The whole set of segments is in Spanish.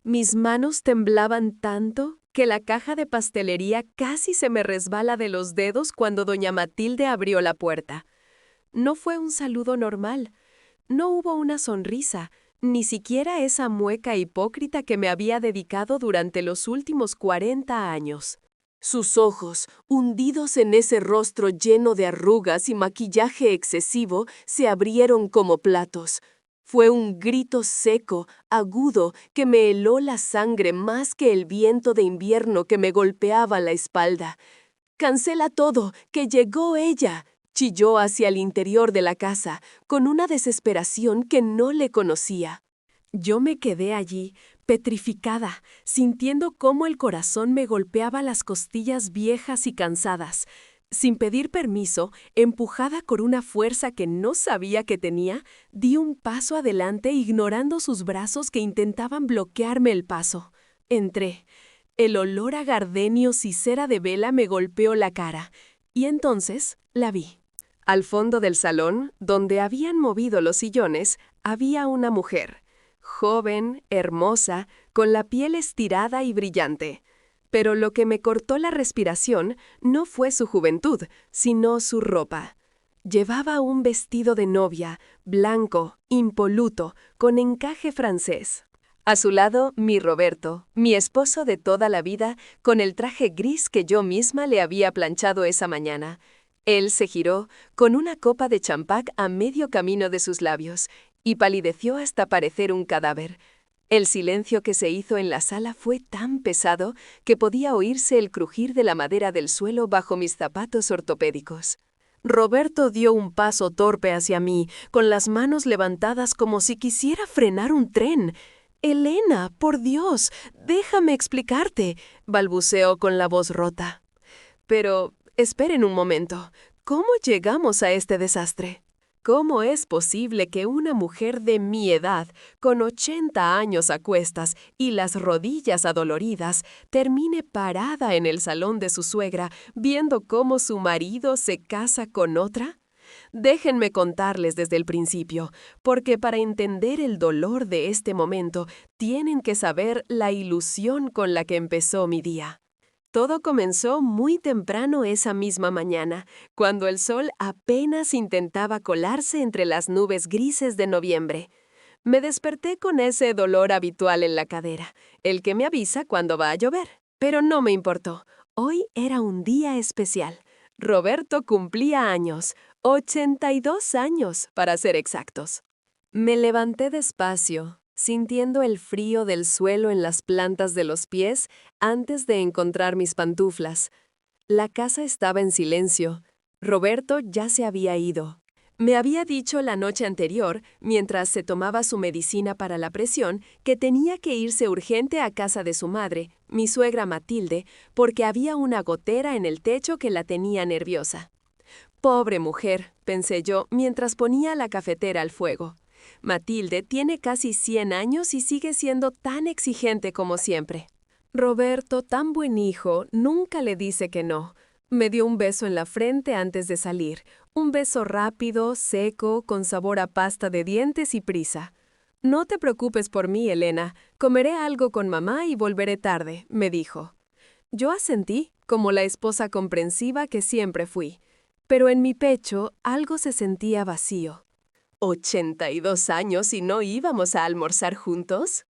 Mis manos temblaban tanto que la caja de pastelería casi se me resbala de los dedos cuando doña Matilde abrió la puerta. No fue un saludo normal. No hubo una sonrisa, ni siquiera esa mueca hipócrita que me había dedicado durante los últimos 40 años. Sus ojos, hundidos en ese rostro lleno de arrugas y maquillaje excesivo, se abrieron como platos. Fue un grito seco, agudo, que me heló la sangre más que el viento de invierno que me golpeaba la espalda. «Cancela todo, que llegó ella», chilló hacia el interior de la casa, con una desesperación que no le conocía. Yo me quedé allí, petrificada, sintiendo cómo el corazón me golpeaba las costillas viejas y cansadas. Sin pedir permiso, empujada con una fuerza que no sabía que tenía, di un paso adelante ignorando sus brazos que intentaban bloquearme el paso. Entré. El olor a gardenios y cera de vela me golpeó la cara, y entonces la vi. Al fondo del salón, donde habían movido los sillones, había una mujer, joven, hermosa, con la piel estirada y brillante. Pero lo que me cortó la respiración no fue su juventud, sino su ropa. Llevaba un vestido de novia, blanco, impoluto, con encaje francés. A su lado, mi Roberto, mi esposo de toda la vida, con el traje gris que yo misma le había planchado esa mañana. Él se giró, con una copa de champagne a medio camino de sus labios, y palideció hasta parecer un cadáver. El silencio que se hizo en la sala fue tan pesado que podía oírse el crujir de la madera del suelo bajo mis zapatos ortopédicos. Roberto dio un paso torpe hacia mí, con las manos levantadas como si quisiera frenar un tren. «Elena, por Dios, déjame explicarte», balbuceó con la voz rota. «Pero, esperen un momento, ¿cómo llegamos a este desastre? ¿Cómo es posible que una mujer de mi edad, con 80 años a cuestas y las rodillas adoloridas, termine parada en el salón de su suegra viendo cómo su marido se casa con otra? Déjenme contarles desde el principio, porque para entender el dolor de este momento tienen que saber la ilusión con la que empezó mi día. Todo comenzó muy temprano esa misma mañana, cuando el sol apenas intentaba colarse entre las nubes grises de noviembre. Me desperté con ese dolor habitual en la cadera, el que me avisa cuando va a llover. Pero no me importó. Hoy era un día especial. Roberto cumplía años, 82 años para ser exactos. Me levanté despacio, sintiendo el frío del suelo en las plantas de los pies antes de encontrar mis pantuflas. La casa estaba en silencio. Roberto ya se había ido. Me había dicho la noche anterior, mientras se tomaba su medicina para la presión, que tenía que irse urgente a casa de su madre, mi suegra Matilde, porque había una gotera en el techo que la tenía nerviosa. Pobre mujer, pensé yo, mientras ponía la cafetera al fuego. Matilde tiene casi 100 años y sigue siendo tan exigente como siempre. Roberto, tan buen hijo, nunca le dice que no. Me dio un beso en la frente antes de salir, un beso rápido, seco, con sabor a pasta de dientes y prisa. «No te preocupes por mí, Elena, comeré algo con mamá y volveré tarde», me dijo. Yo asentí, como la esposa comprensiva que siempre fui, pero en mi pecho algo se sentía vacío. ¿82 años y no íbamos a almorzar juntos?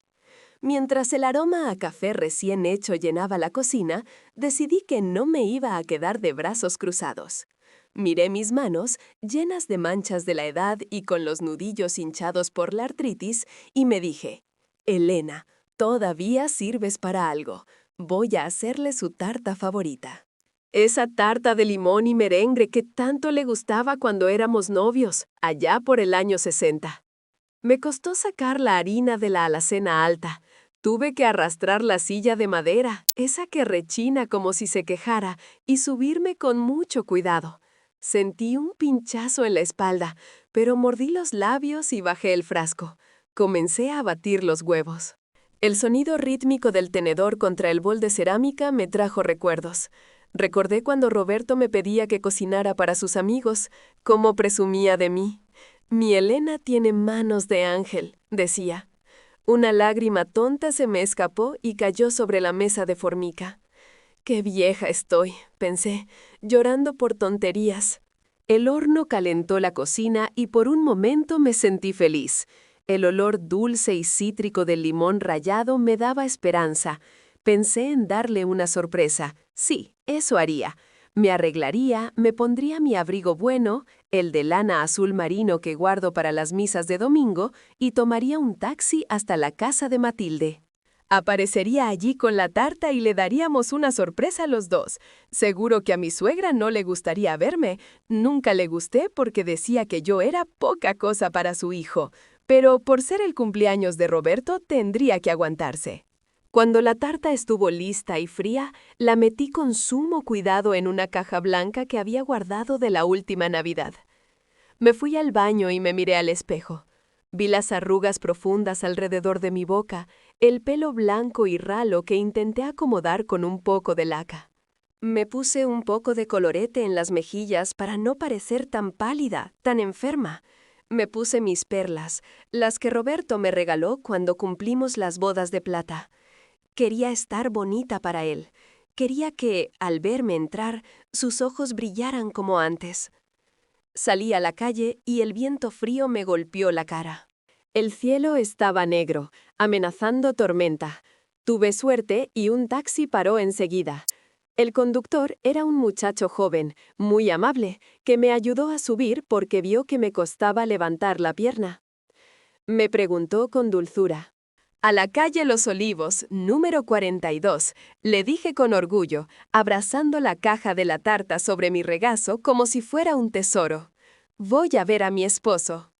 Mientras el aroma a café recién hecho llenaba la cocina, decidí que no me iba a quedar de brazos cruzados. Miré mis manos, llenas de manchas de la edad y con los nudillos hinchados por la artritis, y me dije, «Elena, todavía sirves para algo. Voy a hacerle su tarta favorita». Esa tarta de limón y merengue que tanto le gustaba cuando éramos novios, allá por el año 60. Me costó sacar la harina de la alacena alta. Tuve que arrastrar la silla de madera, esa que rechina como si se quejara, y subirme con mucho cuidado. Sentí un pinchazo en la espalda, pero mordí los labios y bajé el frasco. Comencé a batir los huevos. El sonido rítmico del tenedor contra el bol de cerámica me trajo recuerdos. Recordé cuando Roberto me pedía que cocinara para sus amigos, cómo presumía de mí. «Mi Elena tiene manos de ángel», decía. Una lágrima tonta se me escapó y cayó sobre la mesa de formica. «Qué vieja estoy», pensé, llorando por tonterías. El horno calentó la cocina y por un momento me sentí feliz. El olor dulce y cítrico del limón rallado me daba esperanza. Pensé en darle una sorpresa. Sí, eso haría. Me arreglaría, me pondría mi abrigo bueno, el de lana azul marino que guardo para las misas de domingo, y tomaría un taxi hasta la casa de Matilde. Aparecería allí con la tarta y le daríamos una sorpresa a los dos. Seguro que a mi suegra no le gustaría verme. Nunca le gusté porque decía que yo era poca cosa para su hijo. Pero por ser el cumpleaños de Roberto tendría que aguantarse. Cuando la tarta estuvo lista y fría, la metí con sumo cuidado en una caja blanca que había guardado de la última Navidad. Me fui al baño y me miré al espejo. Vi las arrugas profundas alrededor de mi boca, el pelo blanco y ralo que intenté acomodar con un poco de laca. Me puse un poco de colorete en las mejillas para no parecer tan pálida, tan enferma. Me puse mis perlas, las que Roberto me regaló cuando cumplimos las bodas de plata. Quería estar bonita para él. Quería que, al verme entrar, sus ojos brillaran como antes. Salí a la calle y el viento frío me golpeó la cara. El cielo estaba negro, amenazando tormenta. Tuve suerte y un taxi paró enseguida. El conductor era un muchacho joven, muy amable, que me ayudó a subir porque vio que me costaba levantar la pierna. Me preguntó con dulzura. «A la calle Los Olivos, número 42», le dije con orgullo, abrazando la caja de la tarta sobre mi regazo como si fuera un tesoro. «Voy a ver a mi esposo».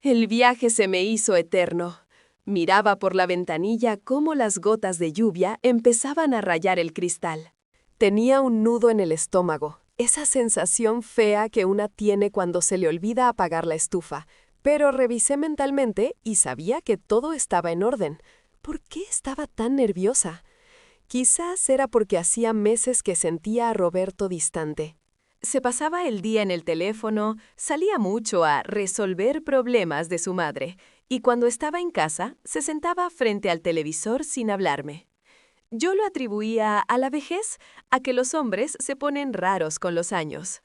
El viaje se me hizo eterno. Miraba por la ventanilla cómo las gotas de lluvia empezaban a rayar el cristal. Tenía un nudo en el estómago, esa sensación fea que una tiene cuando se le olvida apagar la estufa. Pero revisé mentalmente y sabía que todo estaba en orden. ¿Por qué estaba tan nerviosa? Quizás era porque hacía meses que sentía a Roberto distante. Se pasaba el día en el teléfono, salía mucho a resolver problemas de su madre, y cuando estaba en casa, se sentaba frente al televisor sin hablarme. Yo lo atribuía a la vejez, a que los hombres se ponen raros con los años.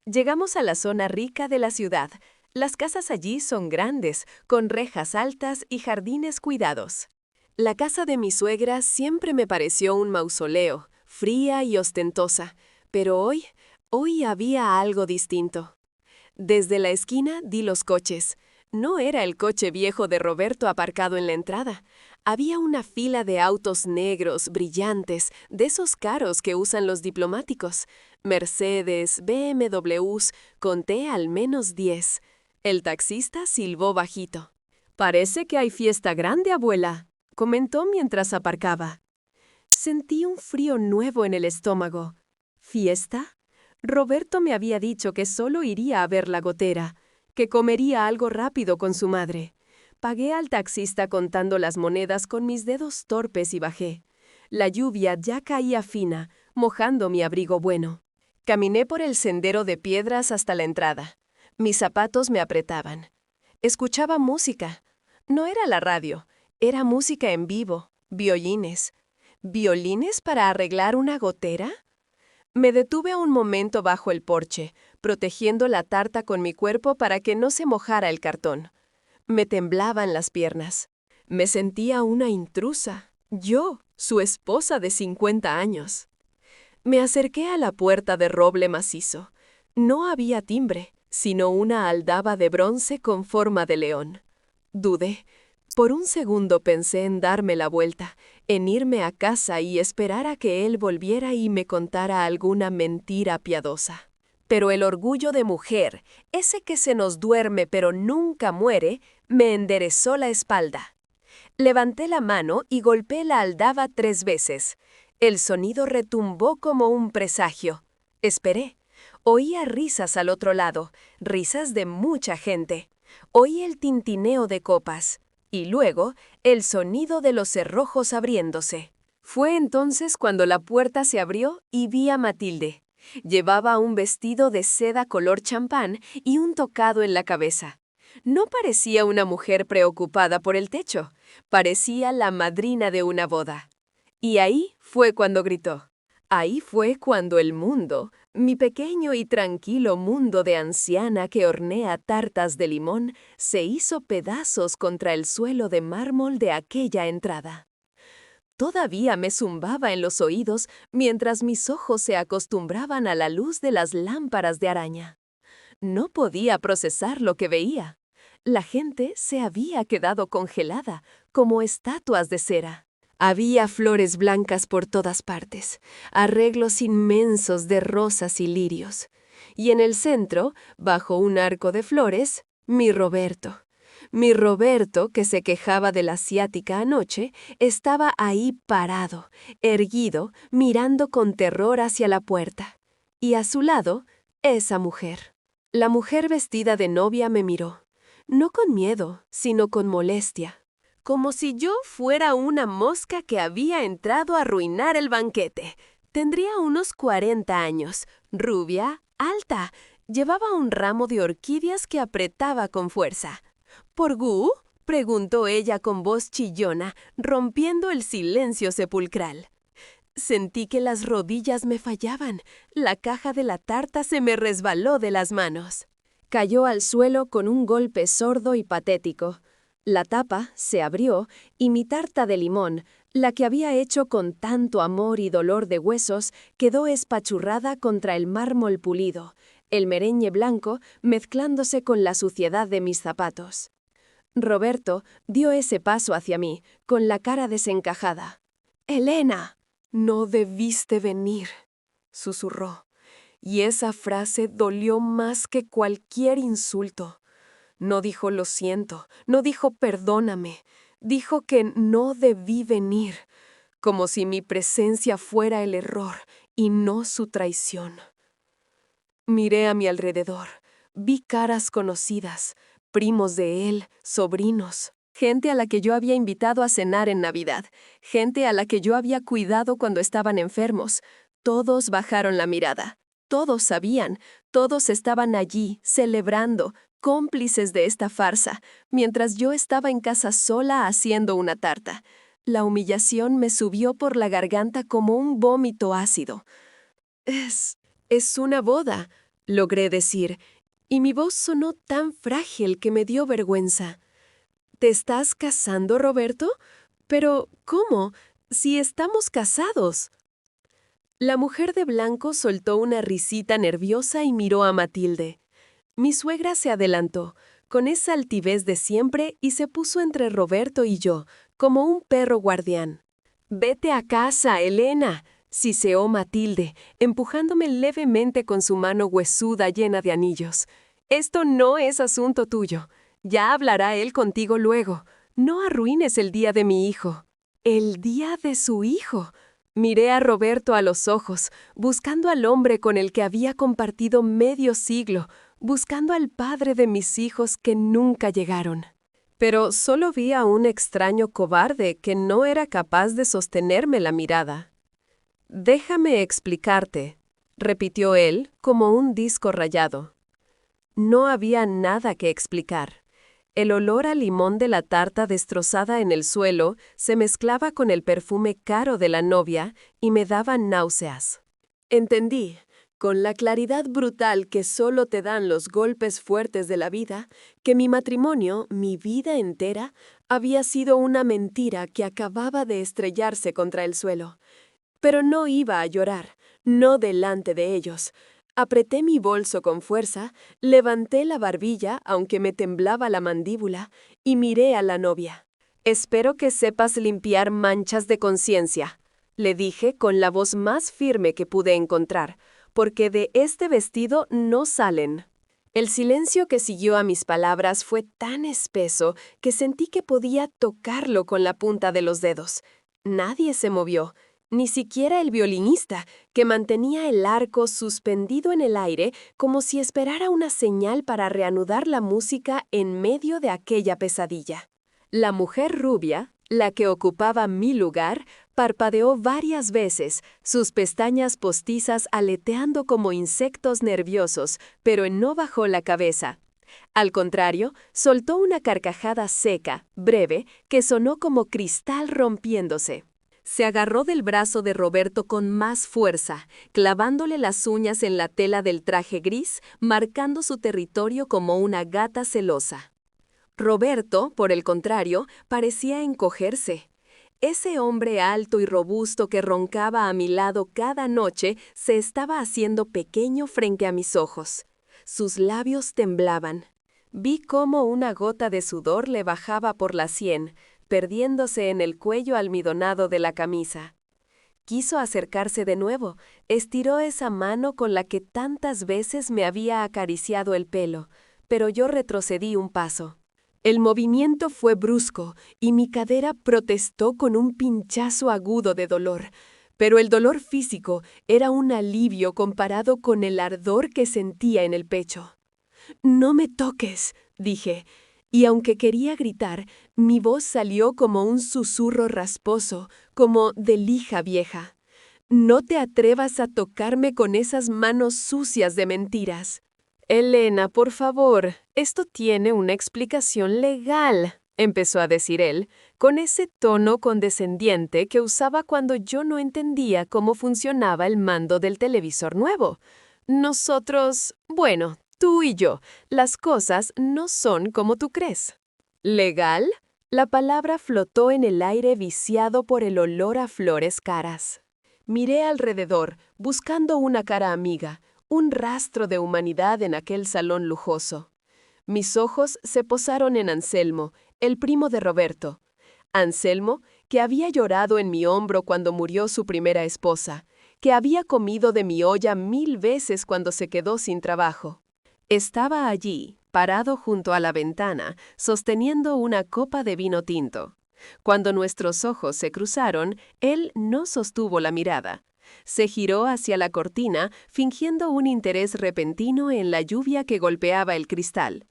Llegamos a la zona rica de la ciudad. Las casas allí son grandes, con rejas altas y jardines cuidados. La casa de mi suegra siempre me pareció un mausoleo, fría y ostentosa, pero hoy había algo distinto. Desde la esquina di los coches. No era el coche viejo de Roberto aparcado en la entrada. Había una fila de autos negros, brillantes, de esos caros que usan los diplomáticos. Mercedes, BMWs, conté al menos 10. El taxista silbó bajito. «Parece que hay fiesta grande, abuela», comentó mientras aparcaba. Sentí un frío nuevo en el estómago. ¿Fiesta? Roberto me había dicho que solo iría a ver la gotera, que comería algo rápido con su madre. Pagué al taxista contando las monedas con mis dedos torpes y bajé. La lluvia ya caía fina, mojando mi abrigo bueno. Caminé por el sendero de piedras hasta la entrada. Mis zapatos me apretaban. Escuchaba música. No era la radio, era música en vivo, violines. ¿Violines para arreglar una gotera? Me detuve un momento bajo el porche, protegiendo la tarta con mi cuerpo para que no se mojara el cartón. Me temblaban las piernas. Me sentía una intrusa. Yo, su esposa de 50 años. Me acerqué a la puerta de roble macizo. No había timbre, sino una aldaba de bronce con forma de león. Dudé. Por un segundo pensé en darme la vuelta, en irme a casa y esperar a que él volviera y me contara alguna mentira piadosa. Pero el orgullo de mujer, ese que se nos duerme pero nunca muere, me enderezó la espalda. Levanté la mano y golpeé la aldaba 3 veces. El sonido retumbó como un presagio. Esperé. Oía risas al otro lado, risas de mucha gente. Oí el tintineo de copas. Y luego, el sonido de los cerrojos abriéndose. Fue entonces cuando la puerta se abrió y vi a Matilde. Llevaba un vestido de seda color champán y un tocado en la cabeza. No parecía una mujer preocupada por el techo. Parecía la madrina de una boda. Y ahí fue cuando gritó. Ahí fue cuando el mundo, mi pequeño y tranquilo mundo de anciana que hornea tartas de limón, se hizo pedazos contra el suelo de mármol de aquella entrada. Todavía me zumbaba en los oídos mientras mis ojos se acostumbraban a la luz de las lámparas de araña. No podía procesar lo que veía. La gente se había quedado congelada, como estatuas de cera. Había flores blancas por todas partes, arreglos inmensos de rosas y lirios. Y en el centro, bajo un arco de flores, mi Roberto. Mi Roberto, que se quejaba de la ciática anoche, estaba ahí parado, erguido, mirando con terror hacia la puerta. Y a su lado, esa mujer. La mujer vestida de novia me miró, no con miedo, sino con molestia, como si yo fuera una mosca que había entrado a arruinar el banquete. Tendría unos 40 años, rubia, alta, llevaba un ramo de orquídeas que apretaba con fuerza. ¿Por Gu? Preguntó ella con voz chillona, rompiendo el silencio sepulcral. Sentí que las rodillas me fallaban. La caja de la tarta se me resbaló de las manos. Cayó al suelo con un golpe sordo y patético. La tapa se abrió y mi tarta de limón, la que había hecho con tanto amor y dolor de huesos, quedó espachurrada contra el mármol pulido, el merengue blanco mezclándose con la suciedad de mis zapatos. Roberto dio ese paso hacia mí, con la cara desencajada. «Elena, no debiste venir», susurró. Y esa frase dolió más que cualquier insulto. No dijo lo siento, no dijo perdóname, dijo que no debí venir, como si mi presencia fuera el error y no su traición. Miré a mi alrededor, vi caras conocidas, primos de él, sobrinos, gente a la que yo había invitado a cenar en Navidad, gente a la que yo había cuidado cuando estaban enfermos. Todos bajaron la mirada, todos sabían, todos estaban allí, celebrando, cómplices de esta farsa, mientras yo estaba en casa sola haciendo una tarta. La humillación me subió por la garganta como un vómito ácido. Es una boda», logré decir, y mi voz sonó tan frágil que me dio vergüenza. «¿Te estás casando, Roberto? Pero, ¿cómo? Si estamos casados». La mujer de blanco soltó una risita nerviosa y miró a Matilde. Mi suegra se adelantó, con esa altivez de siempre, y se puso entre Roberto y yo, como un perro guardián. «Vete a casa, Elena», siseó Matilde, empujándome levemente con su mano huesuda llena de anillos. «Esto no es asunto tuyo. Ya hablará él contigo luego. No arruines el día de mi hijo». «¿El día de su hijo?». Miré a Roberto a los ojos, buscando al hombre con el que había compartido medio siglo, buscando al padre de mis hijos que nunca llegaron. Pero solo vi a un extraño cobarde que no era capaz de sostenerme la mirada. «Déjame explicarte», repitió él como un disco rayado. No había nada que explicar. El olor a limón de la tarta destrozada en el suelo se mezclaba con el perfume caro de la novia y me daba náuseas. Entendí, con la claridad brutal que solo te dan los golpes fuertes de la vida, que mi matrimonio, mi vida entera, había sido una mentira que acababa de estrellarse contra el suelo. Pero no iba a llorar, no delante de ellos. Apreté mi bolso con fuerza, levanté la barbilla, aunque me temblaba la mandíbula, y miré a la novia. «Espero que sepas limpiar manchas de conciencia», le dije con la voz más firme que pude encontrar, «porque de este vestido no salen». El silencio que siguió a mis palabras fue tan espeso que sentí que podía tocarlo con la punta de los dedos. Nadie se movió. Ni siquiera el violinista, que mantenía el arco suspendido en el aire como si esperara una señal para reanudar la música en medio de aquella pesadilla. La mujer rubia, la que ocupaba mi lugar, parpadeó varias veces, sus pestañas postizas aleteando como insectos nerviosos, pero no bajó la cabeza. Al contrario, soltó una carcajada seca, breve, que sonó como cristal rompiéndose. Se agarró del brazo de Roberto con más fuerza, clavándole las uñas en la tela del traje gris, marcando su territorio como una gata celosa. Roberto, por el contrario, parecía encogerse. Ese hombre alto y robusto que roncaba a mi lado cada noche se estaba haciendo pequeño frente a mis ojos. Sus labios temblaban. Vi cómo una gota de sudor le bajaba por la sien, perdiéndose en el cuello almidonado de la camisa. Quiso acercarse de nuevo, estiró esa mano con la que tantas veces me había acariciado el pelo, pero yo retrocedí un paso. El movimiento fue brusco y mi cadera protestó con un pinchazo agudo de dolor, pero el dolor físico era un alivio comparado con el ardor que sentía en el pecho. «No me toques», dije, y aunque quería gritar, mi voz salió como un susurro rasposo, como de lija vieja. «No te atrevas a tocarme con esas manos sucias de mentiras». «Elena, por favor, esto tiene una explicación legal», empezó a decir él, con ese tono condescendiente que usaba cuando yo no entendía cómo funcionaba el mando del televisor nuevo. Nosotros, bueno, tú y yo, las cosas no son como tú crees. ¿Legal? La palabra flotó en el aire viciado por el olor a flores caras. Miré alrededor, buscando una cara amiga, un rastro de humanidad en aquel salón lujoso. Mis ojos se posaron en Anselmo, el primo de Roberto. Anselmo, que había llorado en mi hombro cuando murió su primera esposa, que había comido de mi olla 1000 veces cuando se quedó sin trabajo. Estaba allí, parado junto a la ventana, sosteniendo una copa de vino tinto. Cuando nuestros ojos se cruzaron, él no sostuvo la mirada. Se giró hacia la cortina, fingiendo un interés repentino en la lluvia que golpeaba el cristal.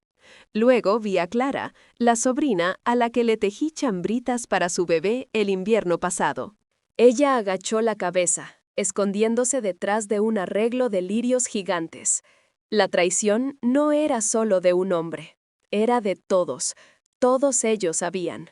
Luego vi a Clara, la sobrina a la que le tejí chambritas para su bebé el invierno pasado. Ella agachó la cabeza, escondiéndose detrás de un arreglo de lirios gigantes. La traición no era solo de un hombre, era de todos. Todos ellos sabían.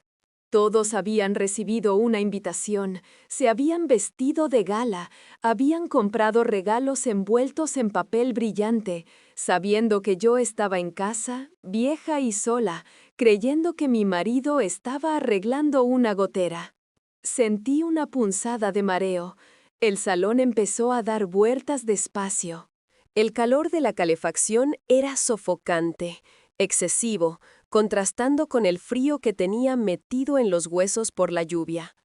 Todos habían recibido una invitación, se habían vestido de gala, habían comprado regalos envueltos en papel brillante, sabiendo que yo estaba en casa, vieja y sola, creyendo que mi marido estaba arreglando una gotera. Sentí una punzada de mareo. El salón empezó a dar vueltas despacio. El calor de la calefacción era sofocante, excesivo, contrastando con el frío que tenía metido en los huesos por la lluvia.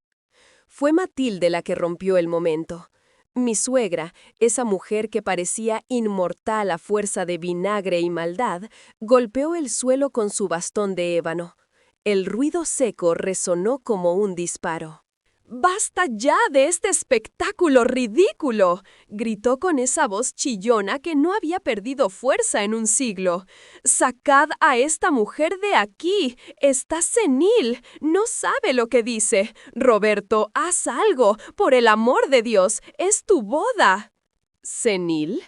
Fue Matilde la que rompió el momento. Mi suegra, esa mujer que parecía inmortal a fuerza de vinagre y maldad, golpeó el suelo con su bastón de ébano. El ruido seco resonó como un disparo. «¡Basta ya de este espectáculo ridículo!», gritó con esa voz chillona que no había perdido fuerza en un siglo. «¡Sacad a esta mujer de aquí! Está senil, no sabe lo que dice. Roberto, haz algo, por el amor de Dios, es tu boda». ¿Senil?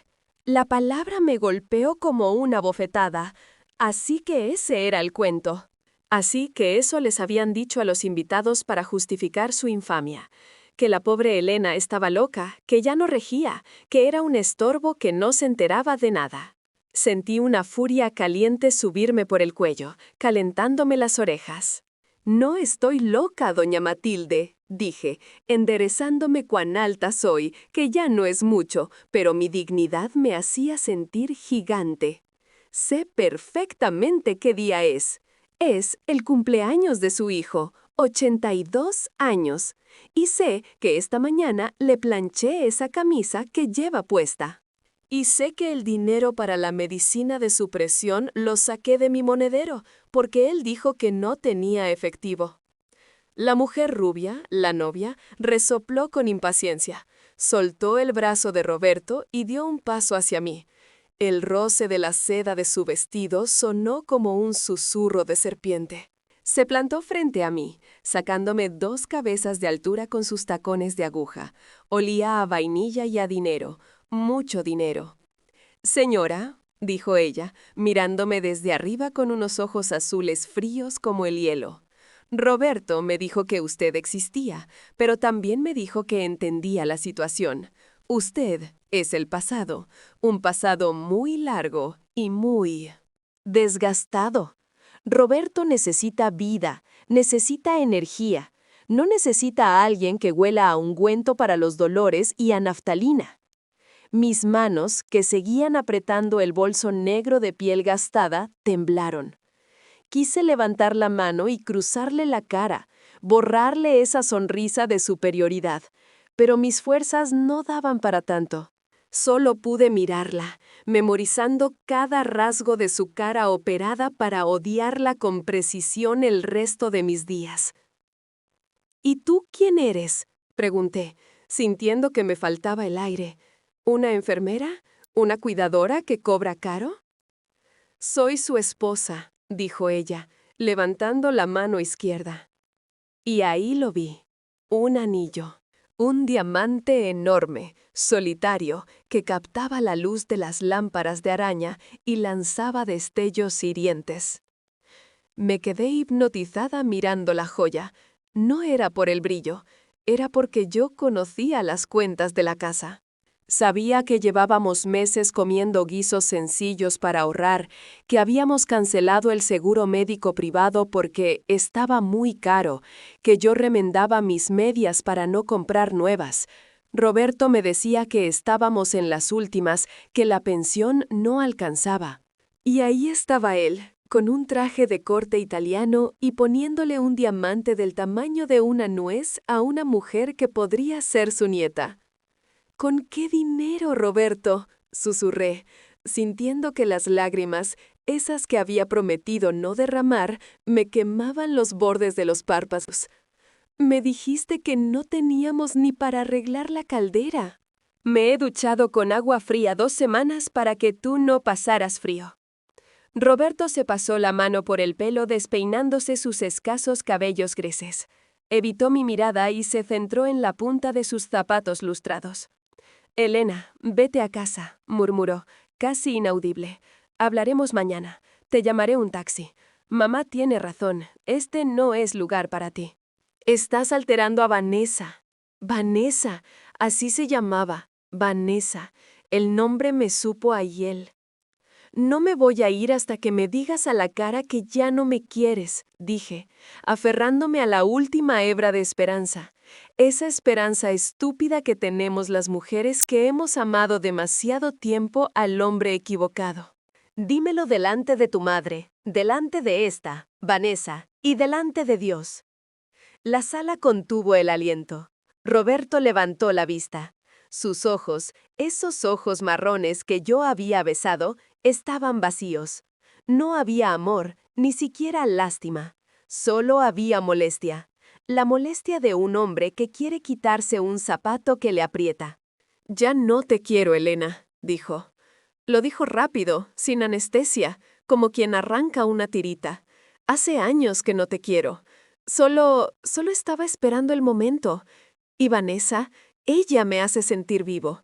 La palabra me golpeó como una bofetada. Así que ese era el cuento. Así que eso les habían dicho a los invitados para justificar su infamia, que la pobre Elena estaba loca, que ya no regía, que era un estorbo que no se enteraba de nada. Sentí una furia caliente subirme por el cuello, calentándome las orejas. «No estoy loca, doña Matilde», dije, enderezándome cuán alta soy, que ya no es mucho, pero mi dignidad me hacía sentir gigante. «Sé perfectamente qué día es. Es el cumpleaños de su hijo, 82 años, y sé que esta mañana le planché esa camisa que lleva puesta. Y sé que el dinero para la medicina de su presión lo saqué de mi monedero, porque él dijo que no tenía efectivo». La mujer rubia, la novia, resopló con impaciencia, soltó el brazo de Roberto y dio un paso hacia mí. El roce de la seda de su vestido sonó como un susurro de serpiente. Se plantó frente a mí, sacándome 2 cabezas de altura con sus tacones de aguja. Olía a vainilla y a dinero, mucho dinero. «Señora», dijo ella, mirándome desde arriba con unos ojos azules fríos como el hielo. Roberto me dijo que usted existía, pero también me dijo que entendía la situación. Usted es el pasado, un pasado muy largo y muy desgastado. Roberto necesita vida, necesita energía. No necesita a alguien que huela a ungüento para los dolores y a naftalina. Mis manos, que seguían apretando el bolso negro de piel gastada, temblaron. Quise levantar la mano y cruzarle la cara, borrarle esa sonrisa de superioridad, pero mis fuerzas no daban para tanto. Solo pude mirarla, memorizando cada rasgo de su cara operada para odiarla con precisión el resto de mis días. ¿Y tú quién eres?, pregunté, sintiendo que me faltaba el aire. ¿Una enfermera? ¿Una cuidadora que cobra caro? Soy su esposa, dijo ella, levantando la mano izquierda. Y ahí lo vi, un anillo, un diamante enorme, solitario, que captaba la luz de las lámparas de araña y lanzaba destellos hirientes. Me quedé hipnotizada mirando la joya. No era por el brillo, era porque yo conocía las cuentas de la casa. Sabía que llevábamos meses comiendo guisos sencillos para ahorrar, que habíamos cancelado el seguro médico privado porque estaba muy caro, que yo remendaba mis medias para no comprar nuevas. Roberto me decía que estábamos en las últimas, que la pensión no alcanzaba. Y ahí estaba él, con un traje de corte italiano y poniéndole un diamante del tamaño de una nuez a una mujer que podría ser su nieta. ¿Con qué dinero, Roberto?, susurré, sintiendo que las lágrimas, esas que había prometido no derramar, me quemaban los bordes de los párpados. Me dijiste que no teníamos ni para arreglar la caldera. Me he duchado con agua fría 2 semanas para que tú no pasaras frío. Roberto se pasó la mano por el pelo despeinándose sus escasos cabellos grises. Evitó mi mirada y se centró en la punta de sus zapatos lustrados. «Elena, vete a casa», murmuró, casi inaudible. «Hablaremos mañana. Te llamaré un taxi. Mamá tiene razón. Este no es lugar para ti». «Estás alterando a Vanessa». Vanessa, así se llamaba. Vanessa. El nombre me supo a hiel. «No me voy a ir hasta que me digas a la cara que ya no me quieres», dije, aferrándome a la última hebra de esperanza. Esa esperanza estúpida que tenemos las mujeres que hemos amado demasiado tiempo al hombre equivocado. «Dímelo delante de tu madre, delante de esta, Vanessa, y delante de Dios». La sala contuvo el aliento. Roberto levantó la vista. Sus ojos, esos ojos marrones que yo había besado, estaban vacíos. No había amor, ni siquiera lástima. Solo había molestia. La molestia de un hombre que quiere quitarse un zapato que le aprieta. «Ya no te quiero, Elena», dijo. Lo dijo rápido, sin anestesia, como quien arranca una tirita. «Hace años que no te quiero. Solo estaba esperando el momento. Y Vanessa, ella me hace sentir vivo.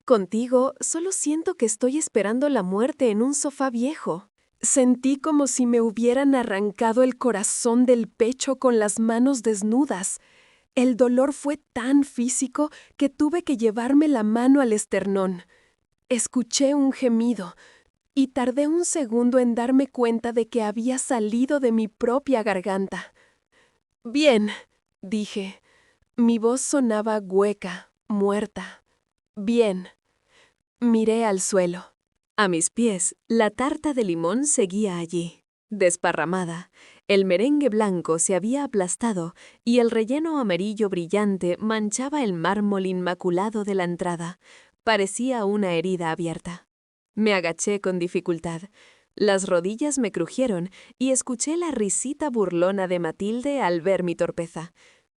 Contigo, solo siento que estoy esperando la muerte en un sofá viejo». Sentí como si me hubieran arrancado el corazón del pecho con las manos desnudas. El dolor fue tan físico que tuve que llevarme la mano al esternón. Escuché un gemido y tardé un segundo en darme cuenta de que había salido de mi propia garganta. «Bien», dije. Mi voz sonaba hueca, muerta. «Bien». Miré al suelo. A mis pies, la tarta de limón seguía allí, desparramada. El merengue blanco se había aplastado y el relleno amarillo brillante manchaba el mármol inmaculado de la entrada. Parecía una herida abierta. Me agaché con dificultad. Las rodillas me crujieron y escuché la risita burlona de Matilde al ver mi torpeza.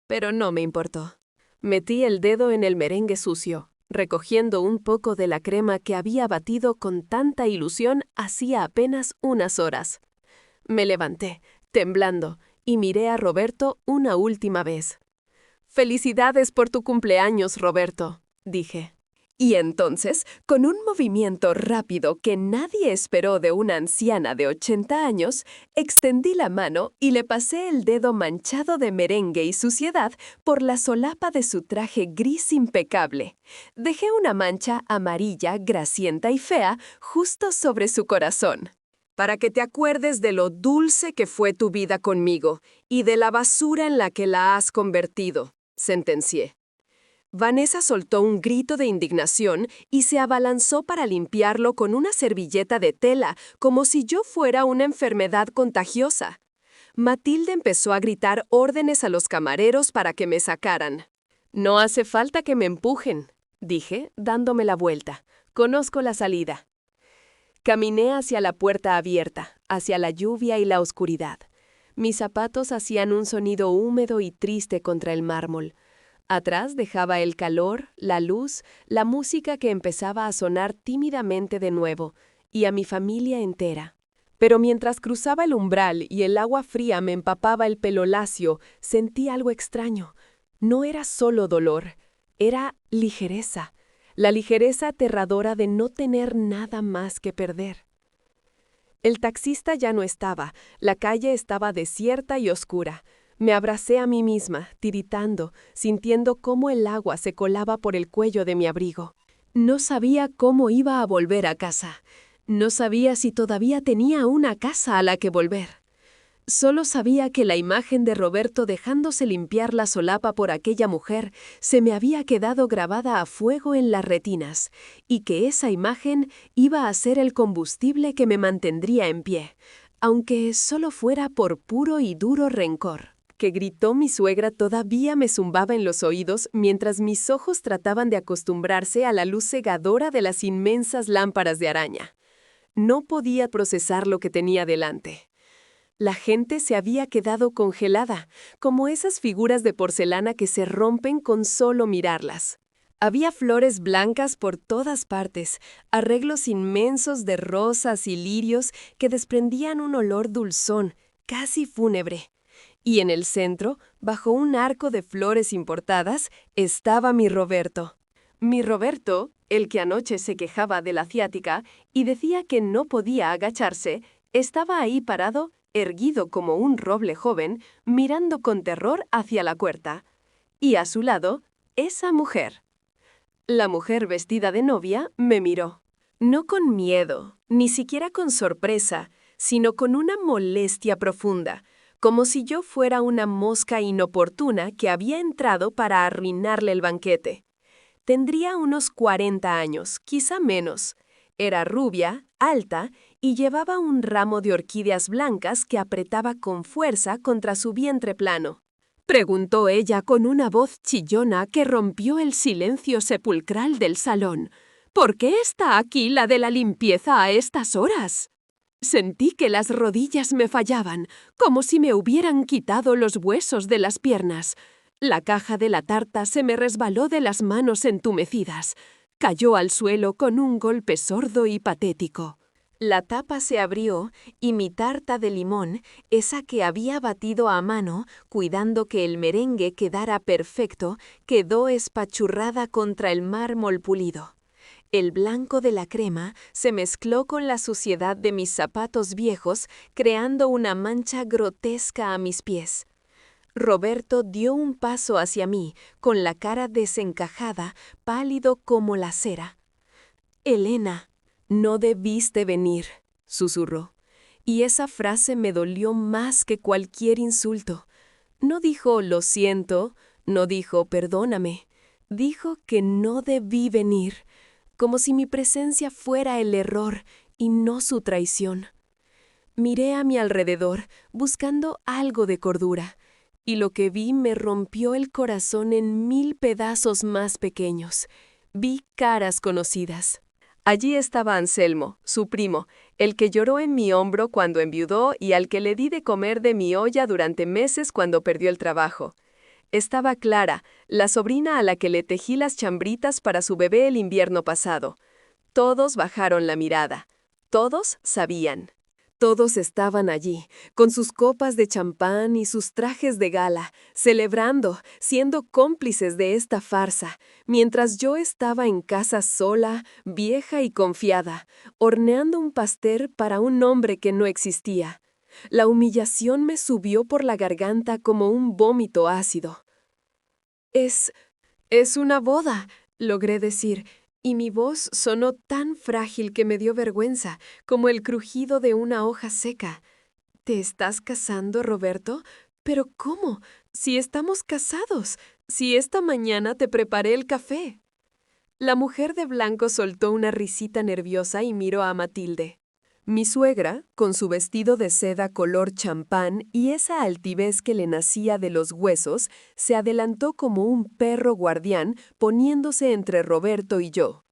Pero no me importó. Metí el dedo en el merengue sucio, recogiendo un poco de la crema que había batido con tanta ilusión hacía apenas unas horas. Me levanté, temblando, y miré a Roberto una última vez. «Felicidades por tu cumpleaños, Roberto», dije. Y entonces, con un movimiento rápido que nadie esperó de una anciana de 80 años, extendí la mano y le pasé el dedo manchado de merengue y suciedad por la solapa de su traje gris impecable. Dejé una mancha amarilla, grasienta y fea justo sobre su corazón. Para que te acuerdes de lo dulce que fue tu vida conmigo y de la basura en la que la has convertido, sentencié. Vanessa soltó un grito de indignación y se abalanzó para limpiarlo con una servilleta de tela, como si yo fuera una enfermedad contagiosa. Matilde empezó a gritar órdenes a los camareros para que me sacaran. «No hace falta que me empujen», dije, dándome la vuelta. «Conozco la salida». Caminé hacia la puerta abierta, hacia la lluvia y la oscuridad. Mis zapatos hacían un sonido húmedo y triste contra el mármol. Atrás dejaba el calor, la luz, la música que empezaba a sonar tímidamente de nuevo, y a mi familia entera. Pero mientras cruzaba el umbral y el agua fría me empapaba el pelo lacio, sentí algo extraño. No era solo dolor, era ligereza. La ligereza aterradora de no tener nada más que perder. El taxista ya no estaba, la calle estaba desierta y oscura. Me abracé a mí misma, tiritando, sintiendo cómo el agua se colaba por el cuello de mi abrigo. No sabía cómo iba a volver a casa. No sabía si todavía tenía una casa a la que volver. Solo sabía que la imagen de Roberto dejándose limpiar la solapa por aquella mujer se me había quedado grabada a fuego en las retinas, y que esa imagen iba a ser el combustible que me mantendría en pie, aunque solo fuera por puro y duro rencor. Que gritó mi suegra todavía me zumbaba en los oídos mientras mis ojos trataban de acostumbrarse a la luz cegadora de las inmensas lámparas de araña. No podía procesar lo que tenía delante. La gente se había quedado congelada, como esas figuras de porcelana que se rompen con solo mirarlas. Había flores blancas por todas partes, arreglos inmensos de rosas y lirios que desprendían un olor dulzón, casi fúnebre. Y en el centro, bajo un arco de flores importadas, estaba mi Roberto. Mi Roberto, el que anoche se quejaba de la ciática y decía que no podía agacharse, estaba ahí parado, erguido como un roble joven, mirando con terror hacia la puerta. Y a su lado, esa mujer. La mujer vestida de novia me miró. No con miedo, ni siquiera con sorpresa, sino con una molestia profunda, como si yo fuera una mosca inoportuna que había entrado para arruinarle el banquete. Tendría unos 40 años, quizá menos. Era rubia, alta, y llevaba un ramo de orquídeas blancas que apretaba con fuerza contra su vientre plano. Preguntó ella con una voz chillona que rompió el silencio sepulcral del salón. «¿Por qué está aquí la de la limpieza a estas horas?» Sentí que las rodillas me fallaban, como si me hubieran quitado los huesos de las piernas. La caja de la tarta se me resbaló de las manos entumecidas. Cayó al suelo con un golpe sordo y patético. La tapa se abrió y mi tarta de limón, esa que había batido a mano, cuidando que el merengue quedara perfecto, quedó espachurrada contra el mármol pulido. El blanco de la crema se mezcló con la suciedad de mis zapatos viejos, creando una mancha grotesca a mis pies. Roberto dio un paso hacia mí, con la cara desencajada, pálido como la cera. «Elena, no debiste venir», susurró. Y esa frase me dolió más que cualquier insulto. No dijo «lo siento», no dijo «perdóname». Dijo que no debí venir, como si mi presencia fuera el error y no su traición. Miré a mi alrededor, buscando algo de cordura, y lo que vi me rompió el corazón en 1000 pedazos más pequeños. Vi caras conocidas. Allí estaba Anselmo, su primo, el que lloró en mi hombro cuando enviudó y al que le di de comer de mi olla durante meses cuando perdió el trabajo. Estaba Clara, la sobrina a la que le tejí las chambritas para su bebé el invierno pasado. Todos bajaron la mirada. Todos sabían. Todos estaban allí, con sus copas de champán y sus trajes de gala, celebrando, siendo cómplices de esta farsa, mientras yo estaba en casa sola, vieja y confiada, horneando un pastel para un hombre que no existía. La humillación me subió por la garganta como un vómito ácido. Es una boda, logré decir, y mi voz sonó tan frágil que me dio vergüenza, como el crujido de una hoja seca. ¿Te estás casando, Roberto? ¿Pero cómo? Si estamos casados, si esta mañana te preparé el café. La mujer de blanco soltó una risita nerviosa y miró a Matilde. Mi suegra, con su vestido de seda color champán y esa altivez que le nacía de los huesos, se adelantó como un perro guardián, poniéndose entre Roberto y yo.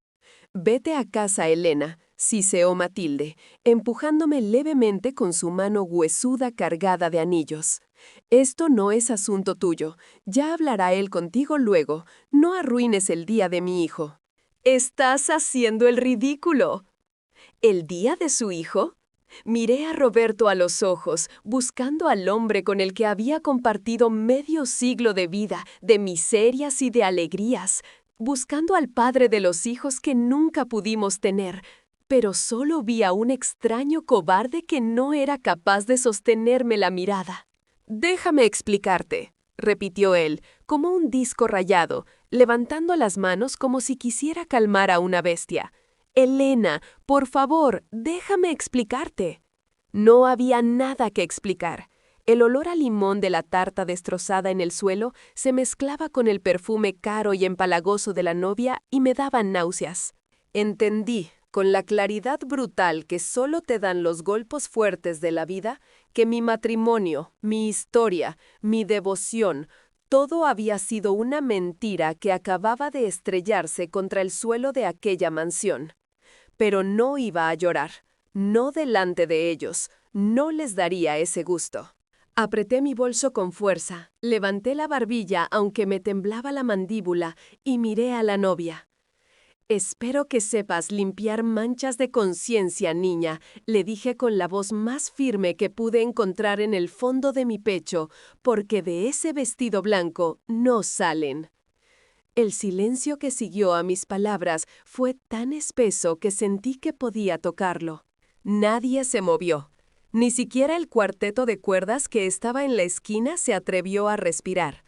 «Vete a casa, Elena», siseó Matilde, empujándome levemente con su mano huesuda cargada de anillos. «Esto no es asunto tuyo. Ya hablará él contigo luego. No arruines el día de mi hijo». «Estás haciendo el ridículo». ¿El día de su hijo? Miré a Roberto a los ojos, buscando al hombre con el que había compartido medio siglo de vida, de miserias y de alegrías, buscando al padre de los hijos que nunca pudimos tener, pero solo vi a un extraño cobarde que no era capaz de sostenerme la mirada. «Déjame explicarte», repitió él, como un disco rayado, levantando las manos como si quisiera calmar a una bestia. «Elena, por favor, déjame explicarte». No había nada que explicar. El olor a limón de la tarta destrozada en el suelo se mezclaba con el perfume caro y empalagoso de la novia y me daba náuseas. Entendí, con la claridad brutal que solo te dan los golpes fuertes de la vida, que mi matrimonio, mi historia, mi devoción, todo había sido una mentira que acababa de estrellarse contra el suelo de aquella mansión. Pero no iba a llorar, no delante de ellos, no les daría ese gusto. Apreté mi bolso con fuerza, levanté la barbilla aunque me temblaba la mandíbula y miré a la novia. «Espero que sepas limpiar manchas de conciencia, niña», le dije con la voz más firme que pude encontrar en el fondo de mi pecho, «porque de ese vestido blanco no salen». El silencio que siguió a mis palabras fue tan espeso que sentí que podía tocarlo. Nadie se movió. Ni siquiera el cuarteto de cuerdas que estaba en la esquina se atrevió a respirar.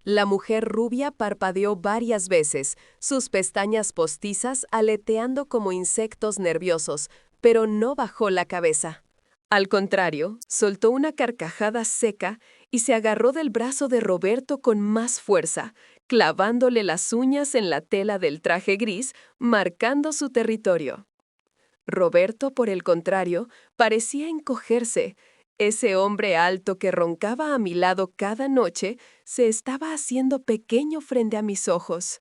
La mujer rubia parpadeó varias veces, sus pestañas postizas aleteando como insectos nerviosos, pero no bajó la cabeza. Al contrario, soltó una carcajada seca y se agarró del brazo de Roberto con más fuerza, clavándole las uñas en la tela del traje gris, marcando su territorio. Roberto, por el contrario, parecía encogerse. Ese hombre alto que roncaba a mi lado cada noche se estaba haciendo pequeño frente a mis ojos.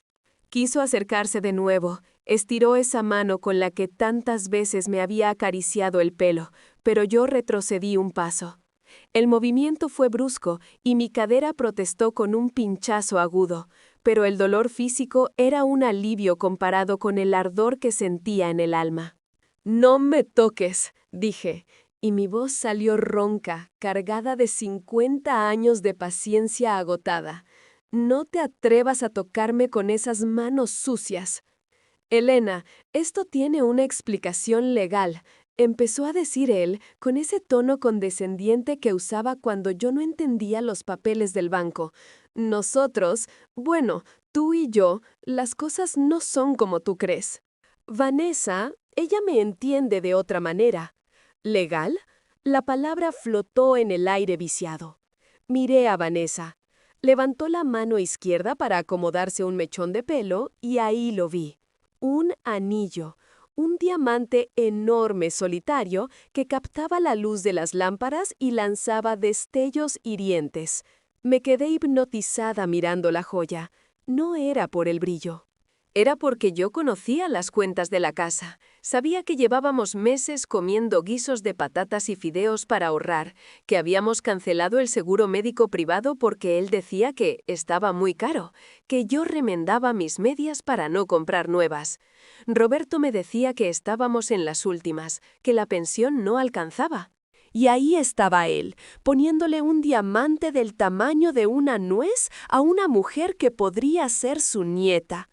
Quiso acercarse de nuevo, estiró esa mano con la que tantas veces me había acariciado el pelo, pero yo retrocedí un paso. El movimiento fue brusco y mi cadera protestó con un pinchazo agudo, pero el dolor físico era un alivio comparado con el ardor que sentía en el alma. «No me toques», dije, y mi voz salió ronca, cargada de 50 años de paciencia agotada. «No te atrevas a tocarme con esas manos sucias». «Elena, esto tiene una explicación legal», empezó a decir él con ese tono condescendiente que usaba cuando yo no entendía los papeles del banco. «Nosotros, bueno, tú y yo, las cosas no son como tú crees. Vanessa, ella me entiende de otra manera». «¿Legal?». La palabra flotó en el aire viciado. Miré a Vanessa. Levantó la mano izquierda para acomodarse un mechón de pelo y ahí lo vi. Un anillo, un diamante enorme solitario que captaba la luz de las lámparas y lanzaba destellos hirientes. Me quedé hipnotizada mirando la joya. No era por el brillo. Era porque yo conocía las cuentas de la casa. Sabía que llevábamos meses comiendo guisos de patatas y fideos para ahorrar, que habíamos cancelado el seguro médico privado porque él decía que estaba muy caro, que yo remendaba mis medias para no comprar nuevas. Roberto me decía que estábamos en las últimas, que la pensión no alcanzaba. Y ahí estaba él, poniéndole un diamante del tamaño de una nuez a una mujer que podría ser su nieta.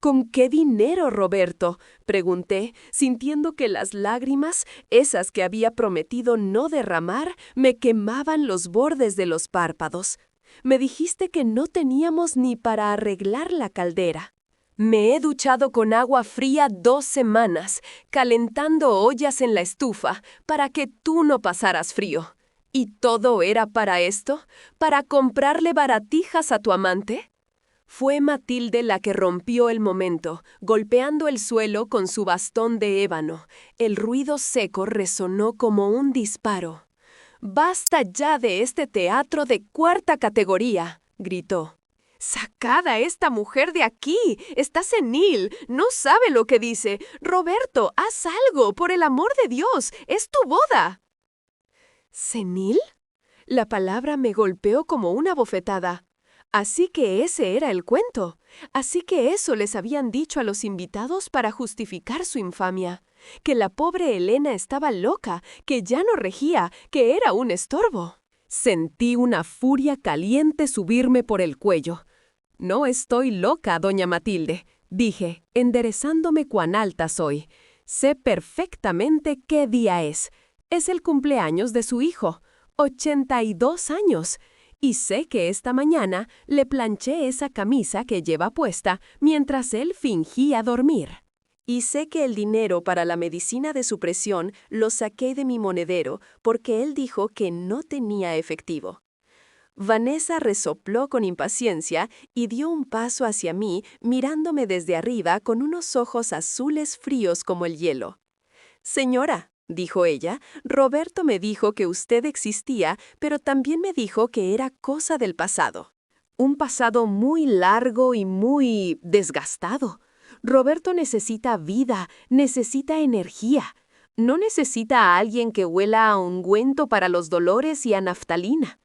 ¿Con qué dinero, Roberto?, pregunté, sintiendo que las lágrimas, esas que había prometido no derramar, me quemaban los bordes de los párpados. Me dijiste que no teníamos ni para arreglar la caldera. Me he duchado con agua fría 2 semanas, calentando ollas en la estufa, para que tú no pasaras frío. ¿Y todo era para esto? ¿Para comprarle baratijas a tu amante? Fue Matilde la que rompió el momento, golpeando el suelo con su bastón de ébano. El ruido seco resonó como un disparo. «¡Basta ya de este teatro de 4ª categoría!», gritó. «¡Sacad a esta mujer de aquí! Está senil, no sabe lo que dice. Roberto, haz algo, por el amor de Dios, es tu boda». ¿Senil? La palabra me golpeó como una bofetada. Así que ese era el cuento. Así que eso les habían dicho a los invitados para justificar su infamia. Que la pobre Elena estaba loca, que ya no regía, que era un estorbo. Sentí una furia caliente subirme por el cuello. «No estoy loca, doña Matilde», dije, enderezándome cuán alta soy. «Sé perfectamente qué día es. Es el cumpleaños de su hijo. 82 años. Y sé que esta mañana le planché esa camisa que lleva puesta mientras él fingía dormir. Y sé que el dinero para la medicina de su presión lo saqué de mi monedero porque él dijo que no tenía efectivo». Vanessa resopló con impaciencia y dio un paso hacia mí, mirándome desde arriba con unos ojos azules fríos como el hielo. «Señora», dijo ella, «Roberto me dijo que usted existía, pero también me dijo que era cosa del pasado. Un pasado muy largo y muy desgastado. Roberto necesita vida, necesita energía. No necesita a alguien que huela a ungüento para los dolores y a naftalina».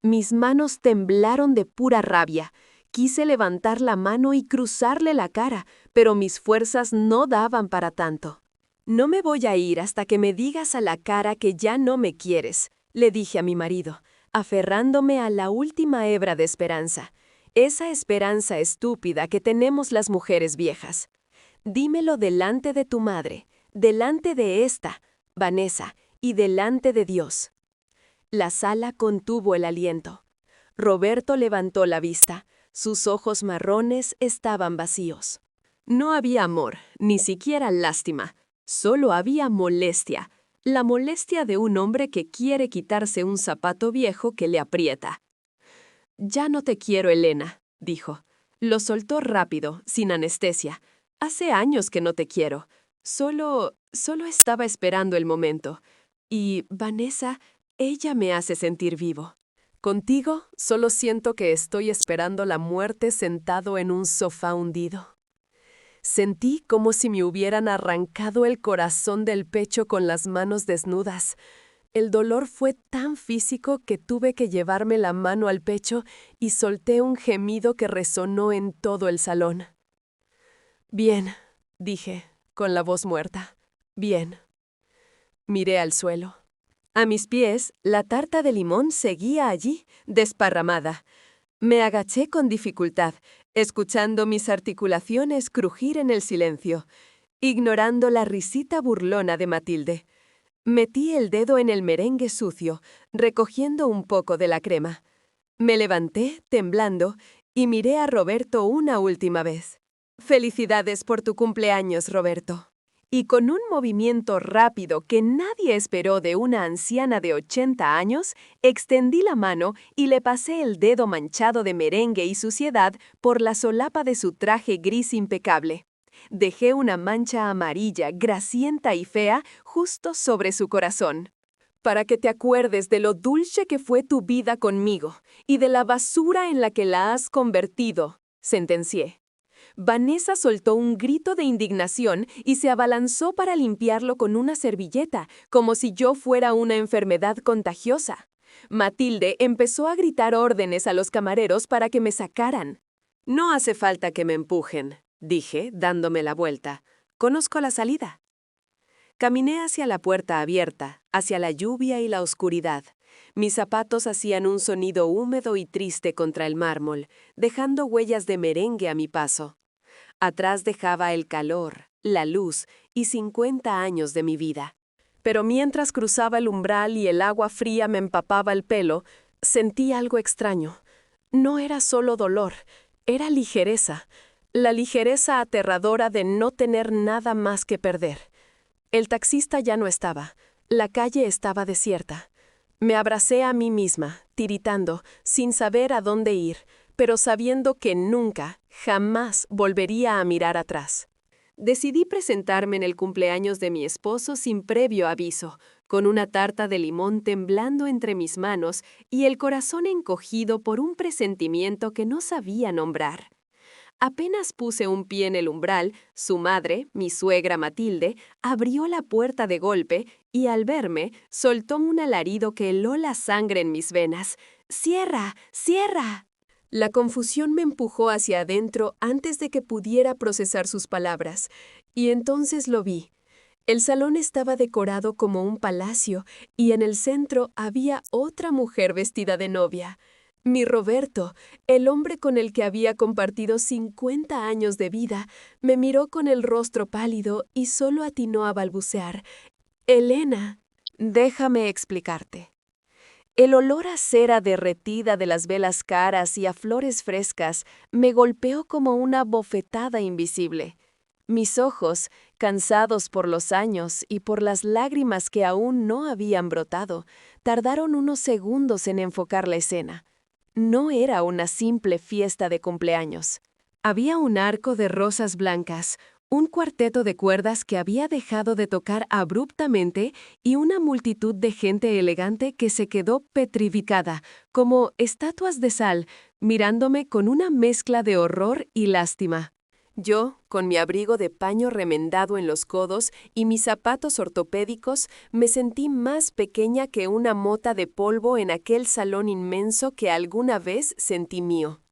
Mis manos temblaron de pura rabia. Quise levantar la mano y cruzarle la cara, pero mis fuerzas no daban para tanto. «No me voy a ir hasta que me digas a la cara que ya no me quieres», le dije a mi marido, aferrándome a la última hebra de esperanza. Esa esperanza estúpida que tenemos las mujeres viejas. «Dímelo delante de tu madre, delante de esta, Vanessa, y delante de Dios». La sala contuvo el aliento. Roberto levantó la vista. Sus ojos marrones estaban vacíos. No había amor, ni siquiera lástima. Solo había molestia. La molestia de un hombre que quiere quitarse un zapato viejo que le aprieta. «Ya no te quiero, Elena», dijo. Lo soltó rápido, sin anestesia. «Hace años que no te quiero. Solo estaba esperando el momento. Y, Vanessa, ella me hace sentir vivo. Contigo solo siento que estoy esperando la muerte sentado en un sofá hundido». Sentí como si me hubieran arrancado el corazón del pecho con las manos desnudas. El dolor fue tan físico que tuve que llevarme la mano al pecho y solté un gemido que resonó en todo el salón. «Bien», dije, con la voz muerta. «Bien». Miré al suelo. A mis pies, la tarta de limón seguía allí, desparramada. Me agaché con dificultad, escuchando mis articulaciones crujir en el silencio, ignorando la risita burlona de Matilde. Metí el dedo en el merengue sucio, recogiendo un poco de la crema. Me levanté, temblando, y miré a Roberto una última vez. «Felicidades por tu cumpleaños, Roberto». Y con un movimiento rápido que nadie esperó de una anciana de 80 años, extendí la mano y le pasé el dedo manchado de merengue y suciedad por la solapa de su traje gris impecable. Dejé una mancha amarilla, grasienta y fea, justo sobre su corazón. «Para que te acuerdes de lo dulce que fue tu vida conmigo y de la basura en la que la has convertido», sentencié. Vanessa soltó un grito de indignación y se abalanzó para limpiarlo con una servilleta, como si yo fuera una enfermedad contagiosa. Matilde empezó a gritar órdenes a los camareros para que me sacaran. «No hace falta que me empujen», dije, dándome la vuelta. «Conozco la salida». Caminé hacia la puerta abierta, hacia la lluvia y la oscuridad. Mis zapatos hacían un sonido húmedo y triste contra el mármol, dejando huellas de merengue a mi paso. Atrás dejaba el calor, la luz y 50 años de mi vida. Pero mientras cruzaba el umbral y el agua fría me empapaba el pelo, sentí algo extraño. No era solo dolor, era ligereza. La ligereza aterradora de no tener nada más que perder. El taxista ya no estaba. La calle estaba desierta. Me abracé a mí misma, tiritando, sin saber a dónde ir, pero sabiendo que nunca, jamás volvería a mirar atrás. Decidí presentarme en el cumpleaños de mi esposo sin previo aviso, con una tarta de limón temblando entre mis manos y el corazón encogido por un presentimiento que no sabía nombrar. Apenas puse un pie en el umbral, su madre, mi suegra Matilde, abrió la puerta de golpe y al verme, soltó un alarido que heló la sangre en mis venas. ¡Cierra! ¡Cierra! La confusión me empujó hacia adentro antes de que pudiera procesar sus palabras, y entonces lo vi. El salón estaba decorado como un palacio y en el centro había otra mujer vestida de novia. Mi Roberto, el hombre con el que había compartido 50 años de vida, me miró con el rostro pálido y solo atinó a balbucear. «Elena, déjame explicarte». El olor a cera derretida de las velas caras y a flores frescas me golpeó como una bofetada invisible. Mis ojos, cansados por los años y por las lágrimas que aún no habían brotado, tardaron unos segundos en enfocar la escena. No era una simple fiesta de cumpleaños. Había un arco de rosas blancas, un cuarteto de cuerdas que había dejado de tocar abruptamente y una multitud de gente elegante que se quedó petrificada, como estatuas de sal, mirándome con una mezcla de horror y lástima. Yo, con mi abrigo de paño remendado en los codos y mis zapatos ortopédicos, me sentí más pequeña que una mota de polvo en aquel salón inmenso que alguna vez sentí mío.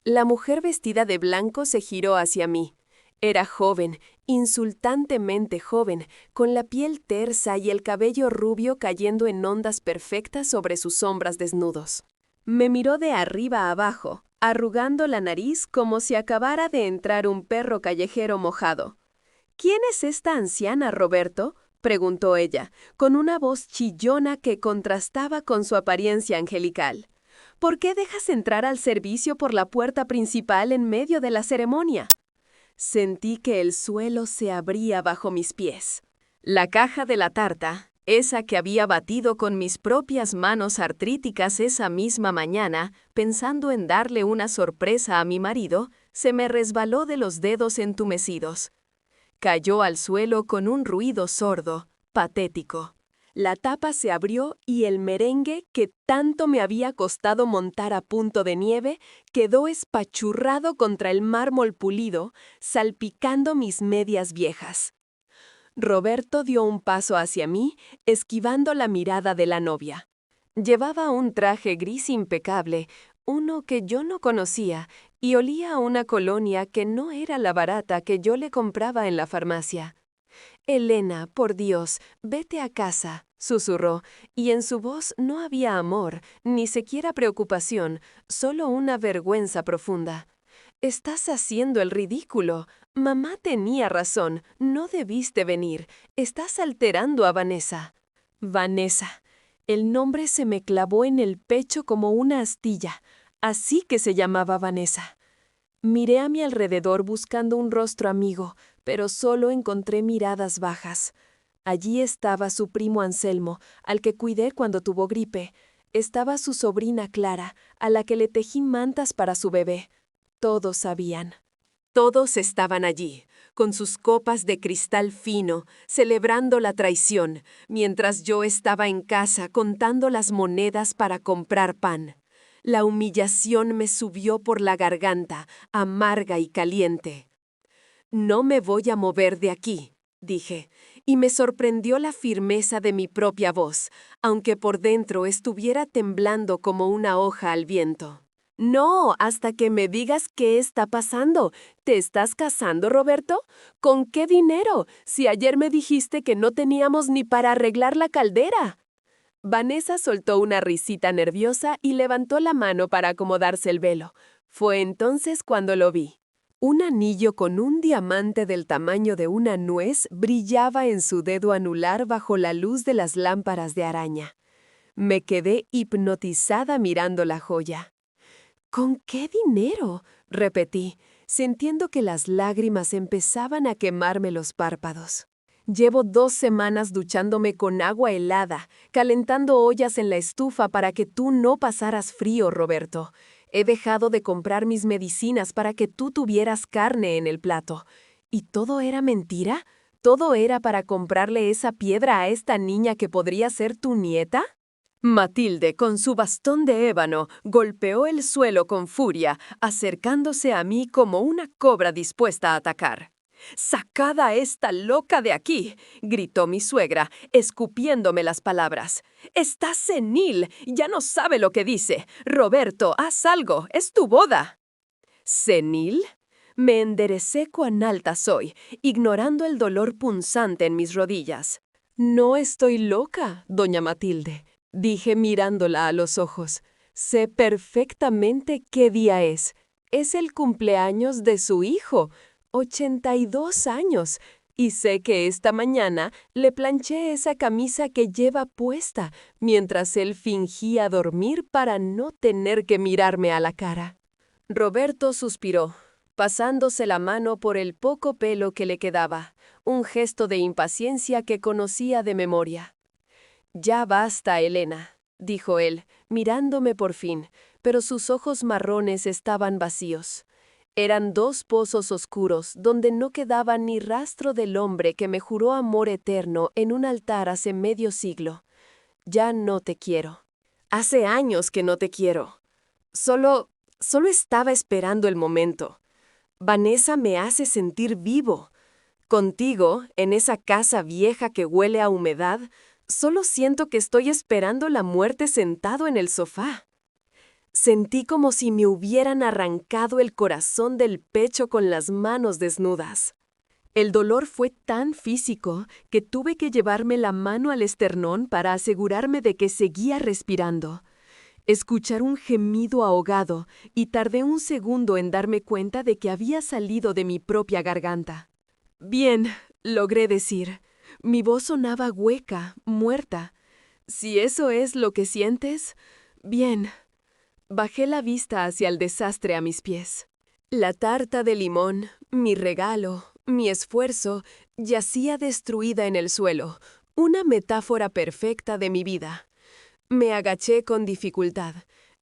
La mujer vestida de blanco se giró hacia mí. Era joven, insultantemente joven, con la piel tersa y el cabello rubio cayendo en ondas perfectas sobre sus hombros desnudos. Me miró de arriba a abajo, arrugando la nariz como si acabara de entrar un perro callejero mojado. «¿Quién es esta anciana, Roberto?», preguntó ella, con una voz chillona que contrastaba con su apariencia angelical. «¿Por qué dejas entrar al servicio por la puerta principal en medio de la ceremonia?» Sentí que el suelo se abría bajo mis pies. La caja de la tarta, esa que había batido con mis propias manos artríticas esa misma mañana, pensando en darle una sorpresa a mi marido, se me resbaló de los dedos entumecidos. Cayó al suelo con un ruido sordo, patético. La tapa se abrió y el merengue, que tanto me había costado montar a punto de nieve, quedó espachurrado contra el mármol pulido, salpicando mis medias viejas. Roberto dio un paso hacia mí, esquivando la mirada de la novia. Llevaba un traje gris impecable, uno que yo no conocía, y olía a una colonia que no era la barata que yo le compraba en la farmacia. «Elena, por Dios, vete a casa», susurró, y en su voz no había amor, ni siquiera preocupación, solo una vergüenza profunda. «Estás haciendo el ridículo. Mamá tenía razón, no debiste venir. Estás alterando a Vanessa». Vanessa. El nombre se me clavó en el pecho como una astilla. Así que se llamaba Vanessa. Miré a mi alrededor buscando un rostro amigo, pero solo encontré miradas bajas. Allí estaba su primo Anselmo, al que cuidé cuando tuvo gripe. Estaba su sobrina Clara, a la que le tejí mantas para su bebé. Todos sabían. Todos estaban allí, con sus copas de cristal fino, celebrando la traición, mientras yo estaba en casa contando las monedas para comprar pan. La humillación me subió por la garganta, amarga y caliente. «No me voy a mover de aquí», dije, y me sorprendió la firmeza de mi propia voz, aunque por dentro estuviera temblando como una hoja al viento. No, hasta que me digas qué está pasando. ¿Te estás casando, Roberto? ¿Con qué dinero? Si ayer me dijiste que no teníamos ni para arreglar la caldera. Vanessa soltó una risita nerviosa y levantó la mano para acomodarse el velo. Fue entonces cuando lo vi. Un anillo con un diamante del tamaño de una nuez brillaba en su dedo anular bajo la luz de las lámparas de araña. Me quedé hipnotizada mirando la joya. ¿Con qué dinero?, repetí, sintiendo que las lágrimas empezaban a quemarme los párpados. Llevo 2 semanas duchándome con agua helada, calentando ollas en la estufa para que tú no pasaras frío, Roberto. He dejado de comprar mis medicinas para que tú tuvieras carne en el plato. ¿Y todo era mentira? ¿Todo era para comprarle esa piedra a esta niña que podría ser tu nieta? Matilde, con su bastón de ébano, golpeó el suelo con furia, acercándose a mí como una cobra dispuesta a atacar. «¡Sacad a esta loca de aquí!», gritó mi suegra, escupiéndome las palabras. «¡Está senil! Ya no sabe lo que dice. Roberto, haz algo. Es tu boda». ¿Senil? Me enderecé cuán alta soy, ignorando el dolor punzante en mis rodillas. «No estoy loca, doña Matilde», dije mirándola a los ojos. «Sé perfectamente qué día es. Es el cumpleaños de su hijo, 82 años, y sé que esta mañana le planché esa camisa que lleva puesta mientras él fingía dormir para no tener que mirarme a la cara». Roberto suspiró, pasándose la mano por el poco pelo que le quedaba, un gesto de impaciencia que conocía de memoria. «Ya basta, Elena», dijo él, mirándome por fin, pero sus ojos marrones estaban vacíos. Eran 2 pozos oscuros donde no quedaba ni rastro del hombre que me juró amor eterno en un altar hace medio siglo. «Ya no te quiero. Hace años que no te quiero. Solo estaba esperando el momento. Vanessa me hace sentir vivo. Contigo, en esa casa vieja que huele a humedad, solo siento que estoy esperando la muerte sentado en el sofá». Sentí como si me hubieran arrancado el corazón del pecho con las manos desnudas. El dolor fue tan físico que tuve que llevarme la mano al esternón para asegurarme de que seguía respirando. Escuchar un gemido ahogado y tardé un segundo en darme cuenta de que había salido de mi propia garganta. «Bien», logré decir. Mi voz sonaba hueca, muerta. «Si eso es lo que sientes, bien». Bajé la vista hacia el desastre a mis pies. La tarta de limón, mi regalo, mi esfuerzo, yacía destruida en el suelo, una metáfora perfecta de mi vida. Me agaché con dificultad.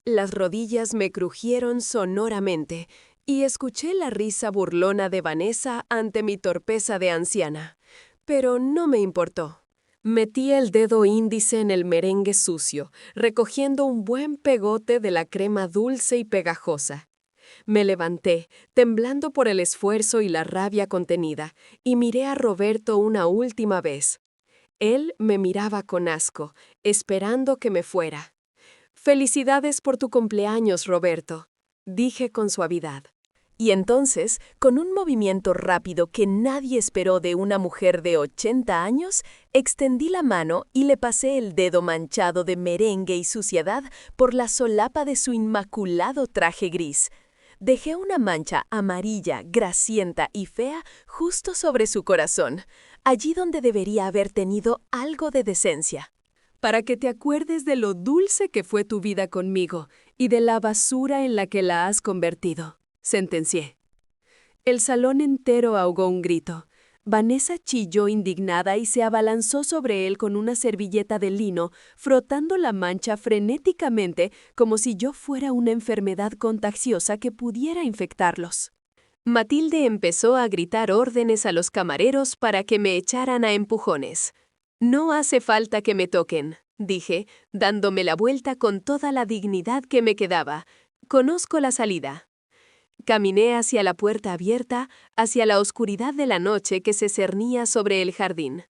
Las rodillas me crujieron sonoramente y escuché la risa burlona de Vanessa ante mi torpeza de anciana. Pero no me importó. Metí el dedo índice en el merengue sucio, recogiendo un buen pegote de la crema dulce y pegajosa. Me levanté, temblando por el esfuerzo y la rabia contenida, y miré a Roberto una última vez. Él me miraba con asco, esperando que me fuera. «Felicidades por tu cumpleaños, Roberto», dije con suavidad. Y entonces, con un movimiento rápido que nadie esperó de una mujer de 80 años, extendí la mano y le pasé el dedo manchado de merengue y suciedad por la solapa de su inmaculado traje gris. Dejé una mancha amarilla, grasienta y fea justo sobre su corazón, allí donde debería haber tenido algo de decencia. «Para que te acuerdes de lo dulce que fue tu vida conmigo y de la basura en la que la has convertido», sentencié. El salón entero ahogó un grito. Vanessa chilló indignada y se abalanzó sobre él con una servilleta de lino, frotando la mancha frenéticamente como si yo fuera una enfermedad contagiosa que pudiera infectarlos. Matilde empezó a gritar órdenes a los camareros para que me echaran a empujones. «No hace falta que me toquen», dije, dándome la vuelta con toda la dignidad que me quedaba. «Conozco la salida». Caminé hacia la puerta abierta, hacia la oscuridad de la noche que se cernía sobre el jardín.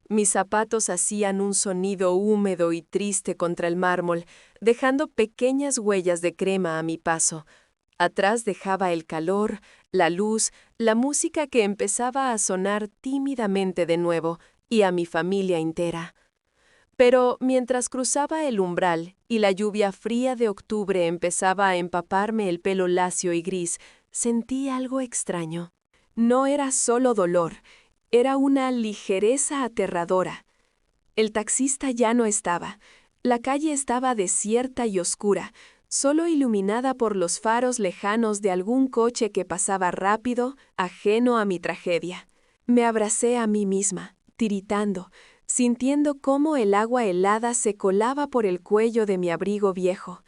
Mis zapatos hacían un sonido húmedo y triste contra el mármol, dejando pequeñas huellas de crema a mi paso. Atrás dejaba el calor, la luz, la música que empezaba a sonar tímidamente de nuevo, y a mi familia entera. Pero mientras cruzaba el umbral y la lluvia fría de octubre empezaba a empaparme el pelo lacio y gris, sentí algo extraño. No era solo dolor, era una ligereza aterradora. El taxista ya no estaba. La calle estaba desierta y oscura, solo iluminada por los faros lejanos de algún coche que pasaba rápido, ajeno a mi tragedia. Me abracé a mí misma, tiritando, sintiendo cómo el agua helada se colaba por el cuello de mi abrigo viejo.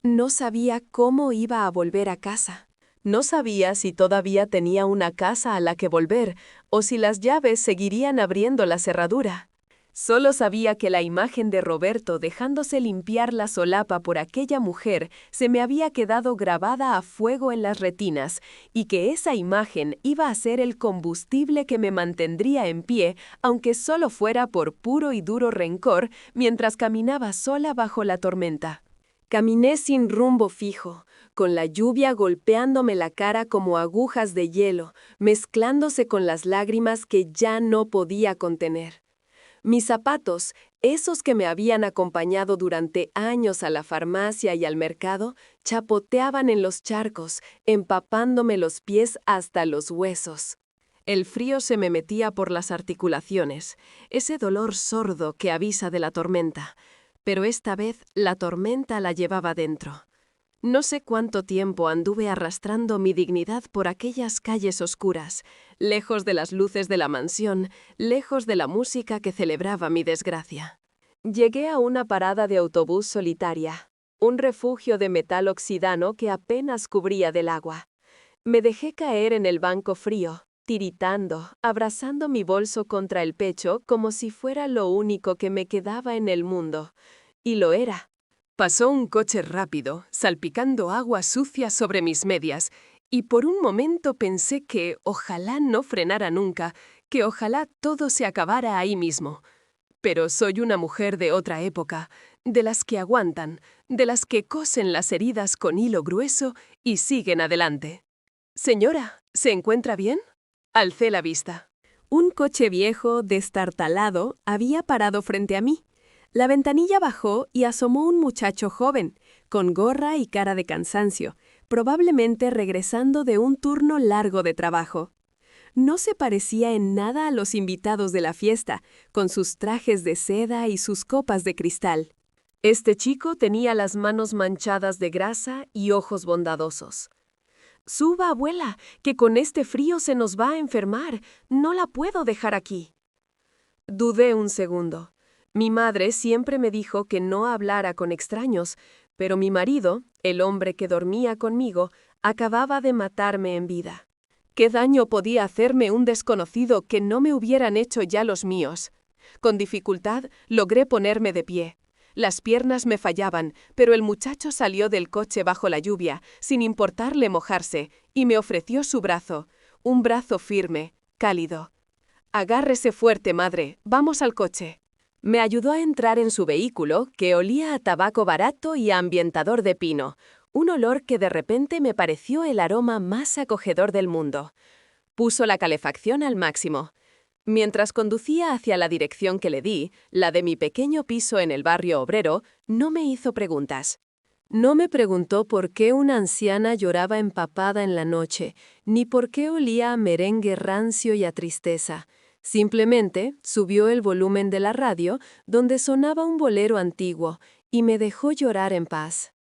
No sabía cómo iba a volver a casa. No sabía si todavía tenía una casa a la que volver, o si las llaves seguirían abriendo la cerradura. Solo sabía que la imagen de Roberto dejándose limpiar la solapa por aquella mujer se me había quedado grabada a fuego en las retinas, y que esa imagen iba a ser el combustible que me mantendría en pie, aunque solo fuera por puro y duro rencor, mientras caminaba sola bajo la tormenta. Caminé sin rumbo fijo, con la lluvia golpeándome la cara como agujas de hielo, mezclándose con las lágrimas que ya no podía contener. Mis zapatos, esos que me habían acompañado durante años a la farmacia y al mercado, chapoteaban en los charcos, empapándome los pies hasta los huesos. El frío se me metía por las articulaciones, ese dolor sordo que avisa de la tormenta, pero esta vez la tormenta la llevaba dentro. No sé cuánto tiempo anduve arrastrando mi dignidad por aquellas calles oscuras, lejos de las luces de la mansión, lejos de la música que celebraba mi desgracia. Llegué a una parada de autobús solitaria, un refugio de metal oxidano que apenas cubría del agua. Me dejé caer en el banco frío, tiritando, abrazando mi bolso contra el pecho como si fuera lo único que me quedaba en el mundo. Y lo era. Pasó un coche rápido, salpicando agua sucia sobre mis medias, y por un momento pensé que ojalá no frenara nunca, que ojalá todo se acabara ahí mismo. Pero soy una mujer de otra época, de las que aguantan, de las que cosen las heridas con hilo grueso y siguen adelante. Señora, ¿se encuentra bien? Alcé la vista. Un coche viejo, destartalado, había parado frente a mí. La ventanilla bajó y asomó un muchacho joven, con gorra y cara de cansancio, probablemente regresando de un turno largo de trabajo. No se parecía en nada a los invitados de la fiesta, con sus trajes de seda y sus copas de cristal. Este chico tenía las manos manchadas de grasa y ojos bondadosos. «Suba, abuela, que con este frío se nos va a enfermar. No la puedo dejar aquí». Dudé un segundo. Mi madre siempre me dijo que no hablara con extraños, pero mi marido, el hombre que dormía conmigo, acababa de matarme en vida. ¿Qué daño podía hacerme un desconocido que no me hubieran hecho ya los míos? Con dificultad logré ponerme de pie. Las piernas me fallaban, pero el muchacho salió del coche bajo la lluvia, sin importarle mojarse, y me ofreció su brazo, un brazo firme, cálido. «Agárrese fuerte, madre, vamos al coche». Me ayudó a entrar en su vehículo, que olía a tabaco barato y a ambientador de pino, un olor que de repente me pareció el aroma más acogedor del mundo. Puso la calefacción al máximo. Mientras conducía hacia la dirección que le di, la de mi pequeño piso en el barrio obrero, no me hizo preguntas. No me preguntó por qué una anciana lloraba empapada en la noche, ni por qué olía a merengue rancio y a tristeza. Simplemente subió el volumen de la radio, donde sonaba un bolero antiguo, y me dejó llorar en paz.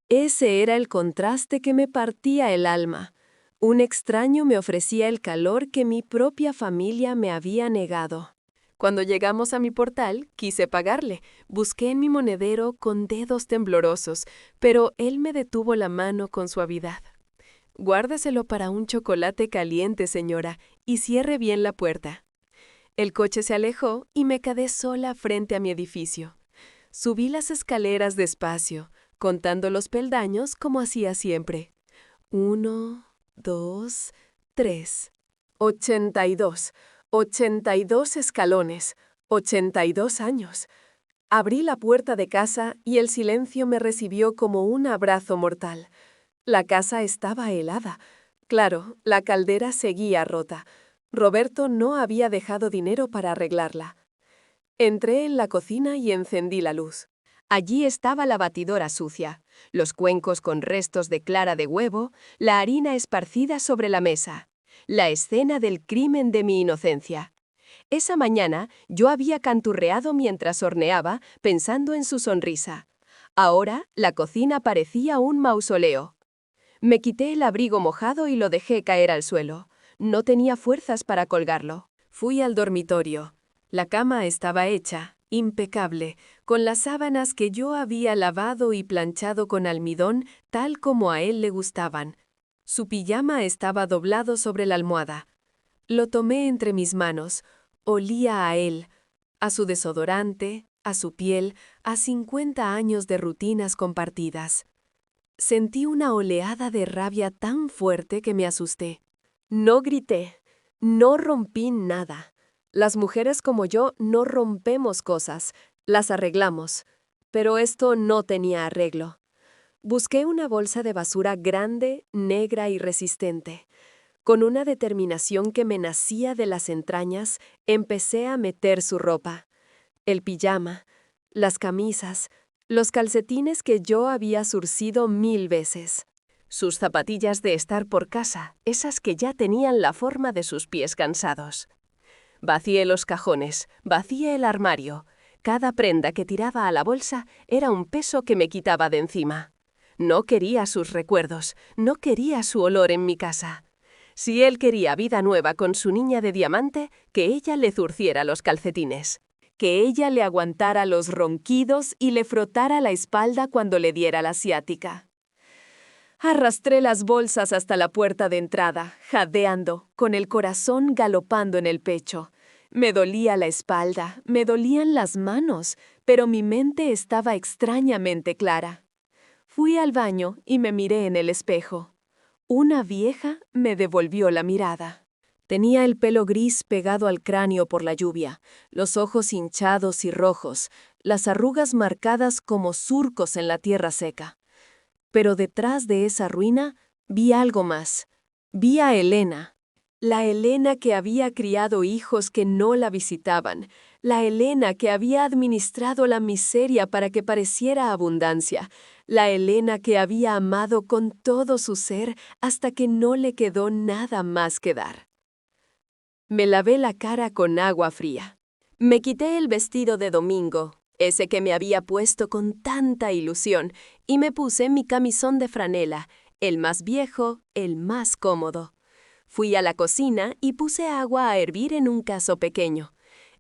Ese era el contraste que me partía el alma. Un extraño me ofrecía el calor que mi propia familia me había negado. Cuando llegamos a mi portal, quise pagarle. Busqué en mi monedero con dedos temblorosos, pero él me detuvo la mano con suavidad. «Guárdeselo para un chocolate caliente, señora, y cierre bien la puerta». El coche se alejó y me quedé sola frente a mi edificio. Subí las escaleras despacio, contando los peldaños como hacía siempre. 1, 2, 3. 82. 82 escalones. 82 años. Abrí la puerta de casa y el silencio me recibió como un abrazo mortal. La casa estaba helada. Claro, la caldera seguía rota. Roberto no había dejado dinero para arreglarla. Entré en la cocina y encendí la luz. Allí estaba la batidora sucia, los cuencos con restos de clara de huevo, la harina esparcida sobre la mesa. La escena del crimen de mi inocencia. Esa mañana yo había canturreado mientras horneaba, pensando en su sonrisa. Ahora la cocina parecía un mausoleo. Me quité el abrigo mojado y lo dejé caer al suelo. No tenía fuerzas para colgarlo. Fui al dormitorio. La cama estaba hecha, impecable, con las sábanas que yo había lavado y planchado con almidón tal como a él le gustaban. Su pijama estaba doblado sobre la almohada. Lo tomé entre mis manos. Olía a él, a su desodorante, a su piel, a 50 años de rutinas compartidas. Sentí una oleada de rabia tan fuerte que me asusté. No grité, no rompí nada. Las mujeres como yo no rompemos cosas, las arreglamos. Pero esto no tenía arreglo. Busqué una bolsa de basura grande, negra y resistente. Con una determinación que me nacía de las entrañas, empecé a meter su ropa. El pijama, las camisas, los calcetines que yo había zurcido 1000 veces. Sus zapatillas de estar por casa, esas que ya tenían la forma de sus pies cansados. Vacié los cajones, vacié el armario. Cada prenda que tiraba a la bolsa era un peso que me quitaba de encima. No quería sus recuerdos, no quería su olor en mi casa. Si él quería vida nueva con su niña de diamante, que ella le zurciera los calcetines. Que ella le aguantara los ronquidos y le frotara la espalda cuando le diera la ciática. Arrastré las bolsas hasta la puerta de entrada, jadeando, con el corazón galopando en el pecho. Me dolía la espalda, me dolían las manos, pero mi mente estaba extrañamente clara. Fui al baño y me miré en el espejo. Una vieja me devolvió la mirada. Tenía el pelo gris pegado al cráneo por la lluvia, los ojos hinchados y rojos, las arrugas marcadas como surcos en la tierra seca. Pero detrás de esa ruina vi algo más. Vi a Elena. La Elena que había criado hijos que no la visitaban. La Elena que había administrado la miseria para que pareciera abundancia. La Elena que había amado con todo su ser hasta que no le quedó nada más que dar. Me lavé la cara con agua fría. Me quité el vestido de domingo, ese que me había puesto con tanta ilusión, y me puse mi camisón de franela, el más viejo, el más cómodo. Fui a la cocina y puse agua a hervir en un cazo pequeño.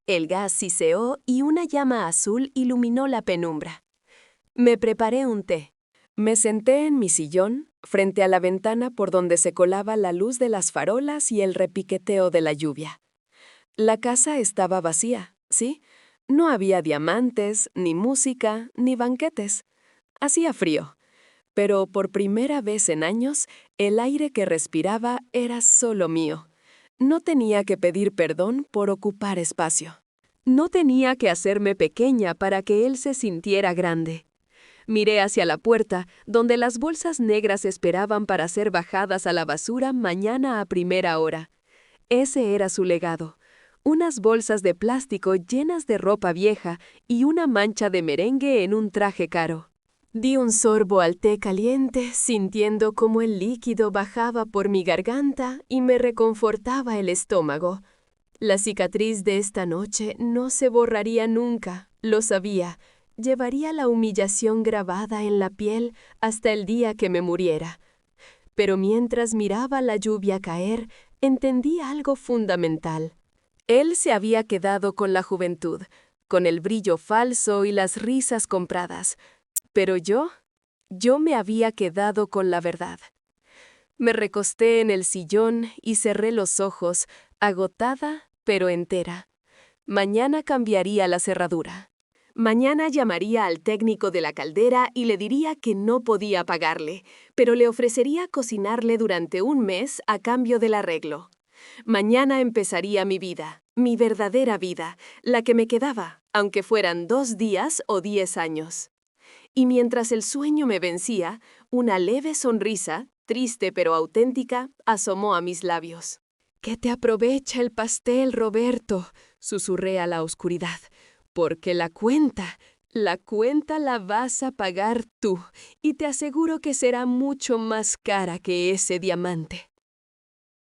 El gas siseó y una llama azul iluminó la penumbra. Me preparé un té. Me senté en mi sillón, frente a la ventana por donde se colaba la luz de las farolas y el repiqueteo de la lluvia. La casa estaba vacía, ¿sí? No había diamantes, ni música, ni banquetes. Hacía frío. Pero por primera vez en años, el aire que respiraba era solo mío. No tenía que pedir perdón por ocupar espacio. No tenía que hacerme pequeña para que él se sintiera grande. Miré hacia la puerta, donde las bolsas negras esperaban para ser bajadas a la basura mañana a primera hora. Ese era su legado. Unas bolsas de plástico llenas de ropa vieja y una mancha de merengue en un traje caro. Di un sorbo al té caliente, sintiendo cómo el líquido bajaba por mi garganta y me reconfortaba el estómago. La cicatriz de esta noche no se borraría nunca, lo sabía. Llevaría la humillación grabada en la piel hasta el día que me muriera. Pero mientras miraba la lluvia caer, entendí algo fundamental. Él se había quedado con la juventud, con el brillo falso y las risas compradas. Pero yo me había quedado con la verdad. Me recosté en el sillón y cerré los ojos, agotada pero entera. Mañana cambiaría la cerradura. Mañana llamaría al técnico de la caldera y le diría que no podía pagarle, pero le ofrecería cocinarle durante un mes a cambio del arreglo. Mañana empezaría mi vida. Mi verdadera vida, la que me quedaba, aunque fueran 2 días o 10 años. Y mientras el sueño me vencía, una leve sonrisa, triste pero auténtica, asomó a mis labios. «Que te aprovecha el pastel, Roberto», susurré a la oscuridad, «porque la cuenta la vas a pagar tú, y te aseguro que será mucho más cara que ese diamante».